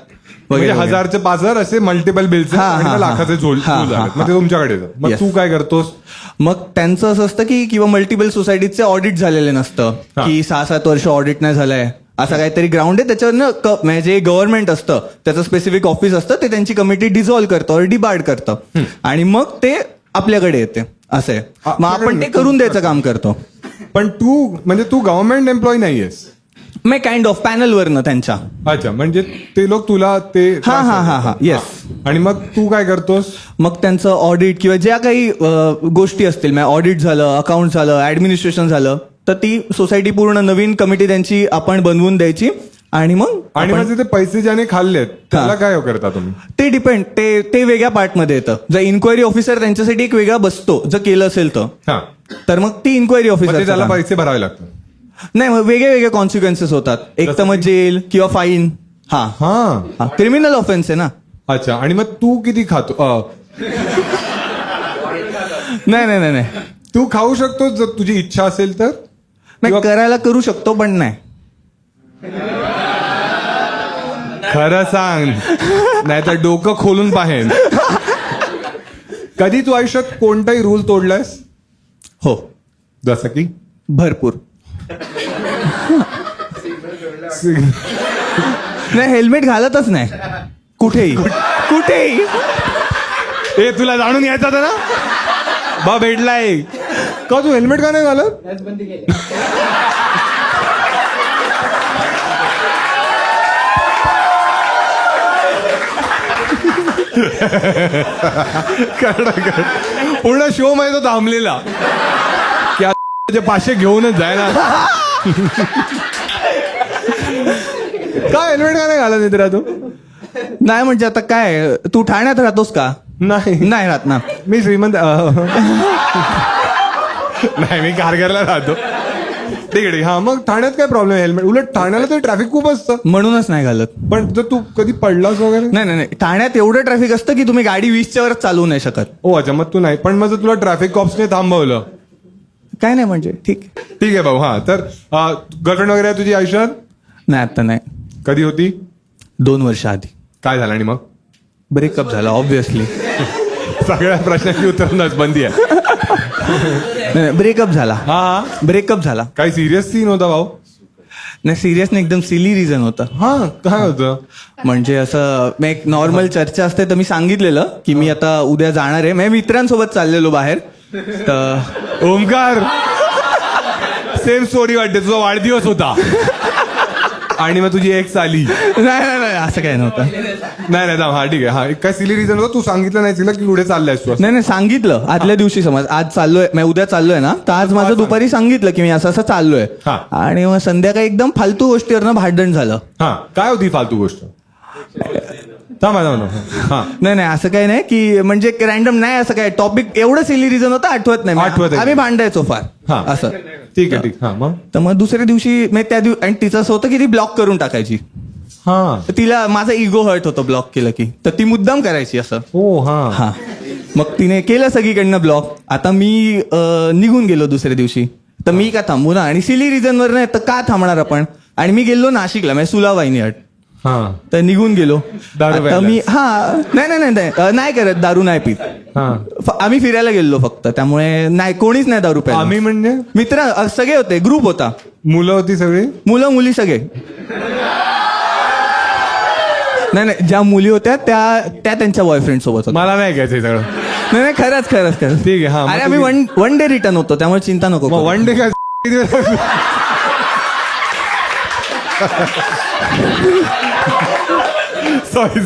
Speaker 1: म्हणजे
Speaker 5: वगैरे.
Speaker 1: 1000चे 5000 असे मल्टिपल बिल्स
Speaker 5: हा, हा,
Speaker 1: लाखाचे झोल
Speaker 5: हा,
Speaker 1: झोल
Speaker 5: हा,
Speaker 1: आहेत. मग ते तुमच्याकडे येतात. मग
Speaker 5: Yes.
Speaker 1: तू काय करतोस.
Speaker 5: मग त्यांचं असं असतं की किंवा मल्टिपल सोसायटीचे ऑडिट झालेले नसतं
Speaker 1: हा.
Speaker 5: की 6-7 वर्ष ऑडिट नाही झालंय असं काहीतरी ग्राउंड आहे त्याच्यावर म्हणजे जे गव्हर्नमेंट असतं त्याचं स्पेसिफिक ऑफिस असतं ते त्यांची कमिटी डिझॉल्व्ह करतं और डिबार्ड करतं आणि मग ते आपल्याकडे येते असं आहे. मग आपण ते करून द्यायचं काम करतो.
Speaker 1: पण तू गव्हर्नमेंट एम्प्लॉई नाहीयेस.
Speaker 5: मी काइंड ऑफ पॅनलवरनं त्यांच्या.
Speaker 1: अच्छा म्हणजे ते लोक तुला ते
Speaker 5: हा हा हा हा येस.
Speaker 1: आणि मग तू काय करतोस.
Speaker 5: मग त्यांचं ऑडिट किंवा ज्या काही गोष्टी असतील ऑडिट झालं अकाउंट झालं ऍडमिनिस्ट्रेशन झालं तर ती सोसायटी पूर्ण नवीन कमिटी त्यांची आपण बनवून द्यायची आणि मग
Speaker 1: आणि मग ते पैसे ज्याने खाल्लेत त्याला काय करता तुम्ही.
Speaker 5: ते डिपेंड ते वेगळ्या पार्टमध्ये येतं. जर इन्क्वायरी ऑफिसर त्यांच्यासाठी एक वेगळा बसतो जर केलं असेल
Speaker 1: हा
Speaker 5: तर मग ती इन्क्वायरी
Speaker 1: मग ते
Speaker 5: ऑफिसर
Speaker 1: त्याला पैसे भरावे लागतात.
Speaker 5: नाही मग वेगळे वेगळे कॉन्सिक्वेन्सेस होतात. एक तर मग जेल किंवा फाईन. हा
Speaker 1: हा
Speaker 5: क्रिमिनल ऑफेन्स आहे ना.
Speaker 1: अच्छा आणि मग तू किती खातो.
Speaker 5: नाही नाही नाही नाही
Speaker 1: तू खाऊ शकतो जर तुझी इच्छा असेल तर.
Speaker 5: नाही करायला करू शकतो पण नाही.
Speaker 1: खरं सांग, नाहीतर डोकं खोलून पाहेन. कधी तू आयुष्यात कोणताही रूल तोडलायस?
Speaker 5: हो
Speaker 1: जसं की
Speaker 5: भरपूर. नाही हेल्मेट घालतच नाही कुठेही कुठेही.
Speaker 1: ए तुला जाणून यायचं होतं ना, बा भेटलाय का तू हेल्मेट का नाही घालत? पूर्ण शो मध्ये तो थांबलेला की आता 500 घेऊनच जाय ना. का हेल्मेट का नाही घालत मित्रा तू?
Speaker 5: नाही म्हणजे आता काय तू ठाण्यात राहतोस का?
Speaker 1: नाही
Speaker 5: नाही राहत ना.
Speaker 1: मी श्रीमंत नाही, मी कारगरला राहतो. ठीक आहे. हा मग ठाण्यात काय प्रॉब्लेम आहे? हेल्मेट उलट ठाण्याला तर ट्रॅफिक खूप असतं.
Speaker 5: म्हणूनच नाही घालत.
Speaker 1: पण जर तू कधी पडलास वगैरे?
Speaker 5: नाही नाही नाही ठाण्यात एवढं ट्रॅफिक असतं की तुम्ही गाडी 20च्या वर चालवू नाही शकत.
Speaker 1: ओ अच्छा, मग तू नाही. पण मग जर तुला ट्रॅफिक कॉप्सने थांबवलं?
Speaker 5: काय नाही म्हणजे ठीक.
Speaker 1: ठीक आहे भाऊ. हा तर गर्लफ्रेंड वगैरे आहे तुझी आयुष्यात?
Speaker 5: नाही आता नाही.
Speaker 1: कधी होती?
Speaker 5: 2 वर्ष आधी.
Speaker 1: काय झालं आणि मग?
Speaker 5: ब्रेकअप झाला ऑब्व्हियसली.
Speaker 1: सगळ्या प्रश्नाची उत्तर नसबंदी आहे.
Speaker 5: ब्रेकअप झाला.
Speaker 1: हा
Speaker 5: ब्रेकअप झाला.
Speaker 1: काही सिरियस सीन होता भाऊ?
Speaker 5: नाही सिरियस नाही एकदम सिली रिझन होतं.
Speaker 1: हा काय होतं?
Speaker 5: म्हणजे असं मी एक नॉर्मल चर्चा असते तर मी सांगितलेलं की मी आता उद्या जाणार आहे. मी मित्रांसोबत चाललेलो बाहेर तर
Speaker 1: ओमकार सेम स्टोरी वाटते. तुझा वाढदिवस होता आणि मग तुझी एक्स आली.
Speaker 5: नाही नाही नाही असं काय नव्हतं.
Speaker 1: नाही नाही हा ठीक आहे. हा काय सिली रिझन होतं? तू सांगितलं नाही तिला की पुढे चाललायस तू?
Speaker 5: नाही नाही सांगितलं आदल्या दिवशी. समज आज चाललोय मी उद्या चाललोय ना तर आज माझं दुपारी सांगितलं की मी असं असं चाललोय.
Speaker 1: हा.
Speaker 5: आणि मग संध्याकाळी एकदम फालतू गोष्टीवरनं भांडण झालं.
Speaker 1: हा काय होती फालतू गोष्ट? थांबा. हा
Speaker 5: नाही नाही असं काही नाही की म्हणजे रॅन्डम नाही असं काय टॉपिक एवढं सिली रिझन होतं आठवत नाही.
Speaker 1: आठवत आहे.
Speaker 5: आम्ही भांडायचो फार.
Speaker 1: हा
Speaker 5: असं
Speaker 1: ठीक आहे. ठीक. हा मग
Speaker 5: तर मग दुसऱ्या दिवशी मी त्या दिवशी आणि तिचं असं होतं की ती ब्लॉक करून टाकायची.
Speaker 1: हा
Speaker 5: तर तिला माझा इगो हर्ट होतो ब्लॉक केलं की. तर ती मुद्दाम करायची असं.
Speaker 1: हो हा
Speaker 5: हा मग तिने केलं सगळीकडनं ब्लॉक. आता मी निघून गेलो दुसऱ्या दिवशी. तर मी का थांबू ना. आणि सिली रिझनवर नाही तर का थांबणार आपण. आणि मी गेलो नाशिकला म्हणजे सुलावाईनी हट.
Speaker 1: हा
Speaker 5: तर निघून गेलो.
Speaker 1: दारू
Speaker 5: आता
Speaker 1: प्यायला?
Speaker 5: मी नाही नाही नाही नाही नाही करत दारू नाही पित.
Speaker 1: हा
Speaker 5: आम्ही फिरायला गेलो फक्त त्यामुळे नाही कोणीच नाही दारू प्यायला.
Speaker 1: आम्ही म्हणजे
Speaker 5: मित्र सगळे होते ग्रुप होता.
Speaker 1: मुलं होती सगळी?
Speaker 5: मुलं मुली सगळे. नाही नाही ज्या मुली होत्या त्या त्यांच्या बॉयफ्रेंड सोबत होत्या.
Speaker 1: मला नाही घ्यायचं हे सगळं.
Speaker 5: नाही नाही खरंच खरंच खरंच.
Speaker 1: ठीक आहे. हा
Speaker 5: अरे आम्ही वन डे रिटर्न होतो त्यामुळे चिंता नको करू.
Speaker 1: वन डे काय सॉरी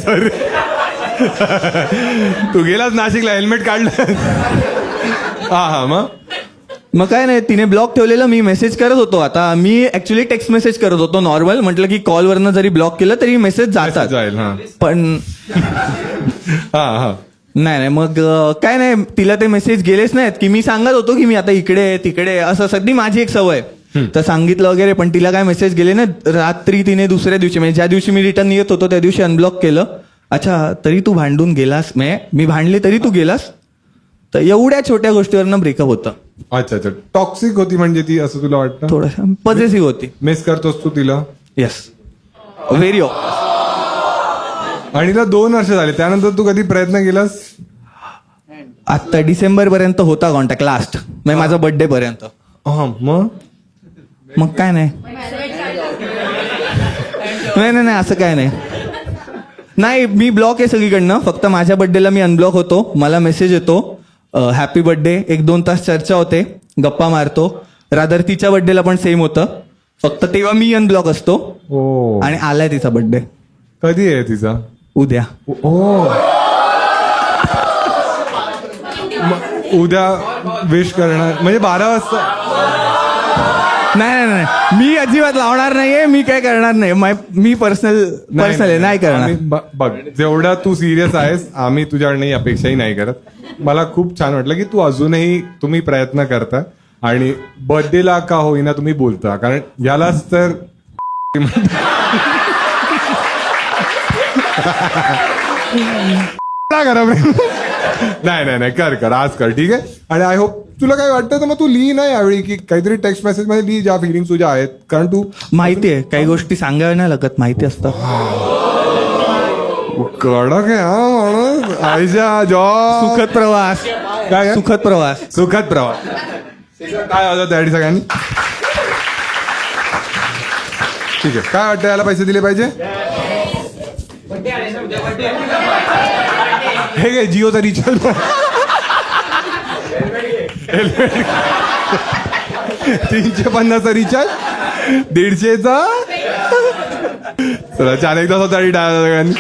Speaker 1: तू गेलास नाशिकला हेल्मेट काढलं? हा
Speaker 5: मग काय नाही तिने ब्लॉक ठेवलेलं. मी मेसेज करत होतो. आता मी ऍक्च्युली टेक्स्ट मेसेज करत होतो नॉर्मल. म्हटलं की कॉलवरनं जरी ब्लॉक केलं तरी मेसेज जातात.
Speaker 1: जाईल. हा
Speaker 5: पण
Speaker 1: हा
Speaker 5: नाही नाही मग काय नाही तिला ते मेसेज गेलेच नाहीत की मी सांगत होतो की मी आता इकडे तिकडे असं सगळी माझी एक सवय. तर सांगितलं वगैरे पण तिला काय मेसेज गेले नाही. रात्री तिने दुसऱ्या दिवशी म्हणजे ज्या दिवशी मी रिटर्न येत होतो त्या दिवशी अनब्लॉक केलं. अच्छा तरी तू भांडून गेलास. मी भांडले तरी तू गेलास. तर एवढ्या छोट्या गोष्टीवरनं ब्रेकअप होतं.
Speaker 1: अच्छा. टॉक्सिक होती म्हणजे ती असं तुला वाटतं?
Speaker 5: थोडंसं पॉझिटिव्ह होती.
Speaker 1: मिस करतोस तू तिला?
Speaker 5: Yes very.
Speaker 1: आणि तिला 2 वर्ष झाले. त्यानंतर तू कधी प्रयत्न केलास?
Speaker 5: आता डिसेंबर पर्यंत होता कॉन्टॅक्ट लास्ट म्हणजे माझा बर्थडे पर्यंत.
Speaker 1: हा
Speaker 5: मग काय नाही नाही असं काय नाही. नाही मी ब्लॉक आहे सगळीकडनं. फक्त माझ्या बर्थडेला मी अनब्लॉक होतो. मला मेसेज येतो हॅपी बर्थडे. 1-2 तास चर्चा होते गप्पा मारतो. रादर तिच्या बर्थडेला पण सेम होतं. फक्त तेव्हा मी अनब्लॉक असतो.
Speaker 1: ओ
Speaker 5: आणि आलाय तिचा बर्थडे.
Speaker 1: कधी आहे तिचा?
Speaker 5: उद्या.
Speaker 1: ओ उद्या विश करणार म्हणजे 12 वाजता?
Speaker 5: नाही नाही नाही मी अजिबात लावणार नाहीये. मी काय करणार नाही. मी पर्सनल आहे नाही करणार.
Speaker 1: आम्ही बघ जेवढा तू सिरियस आहेस आम्ही तुझ्याकडनं अपेक्षाही नाही करत. मला खूप छान वाटलं की तू अजूनही तुम्ही प्रयत्न करता आणि बर्थडेला का होईना तुम्ही बोलता. कारण यालाच तर करा प्रेम. नाही कर आज कर, ठीक आहे. आणि आय होप तुला काय वाटतं तर मग तू लिही ना यावेळी, की काहीतरी टेक्स्ट मेसेज मध्ये लिही ज्या फिलिंग तुझ्या आहेत, कारण तू
Speaker 5: माहिती आहे काही गोष्टी सांगायला नाही लागत, माहिती असतं.
Speaker 1: कडक आहे हा माणूस. आईच्या जॉब
Speaker 5: सुखद प्रवास,
Speaker 1: काय
Speaker 5: सुखद प्रवास.
Speaker 1: सुखद प्रवास. काय होतं त्यासाठी सगळ्यांनी? ठीक आहे, काय वाटतं याला पैसे दिले पाहिजे? हे काय जिओचा रिचार्ज 350चा रिचार्ज 150चा. चला 4 एकदा सगळ्यांनी.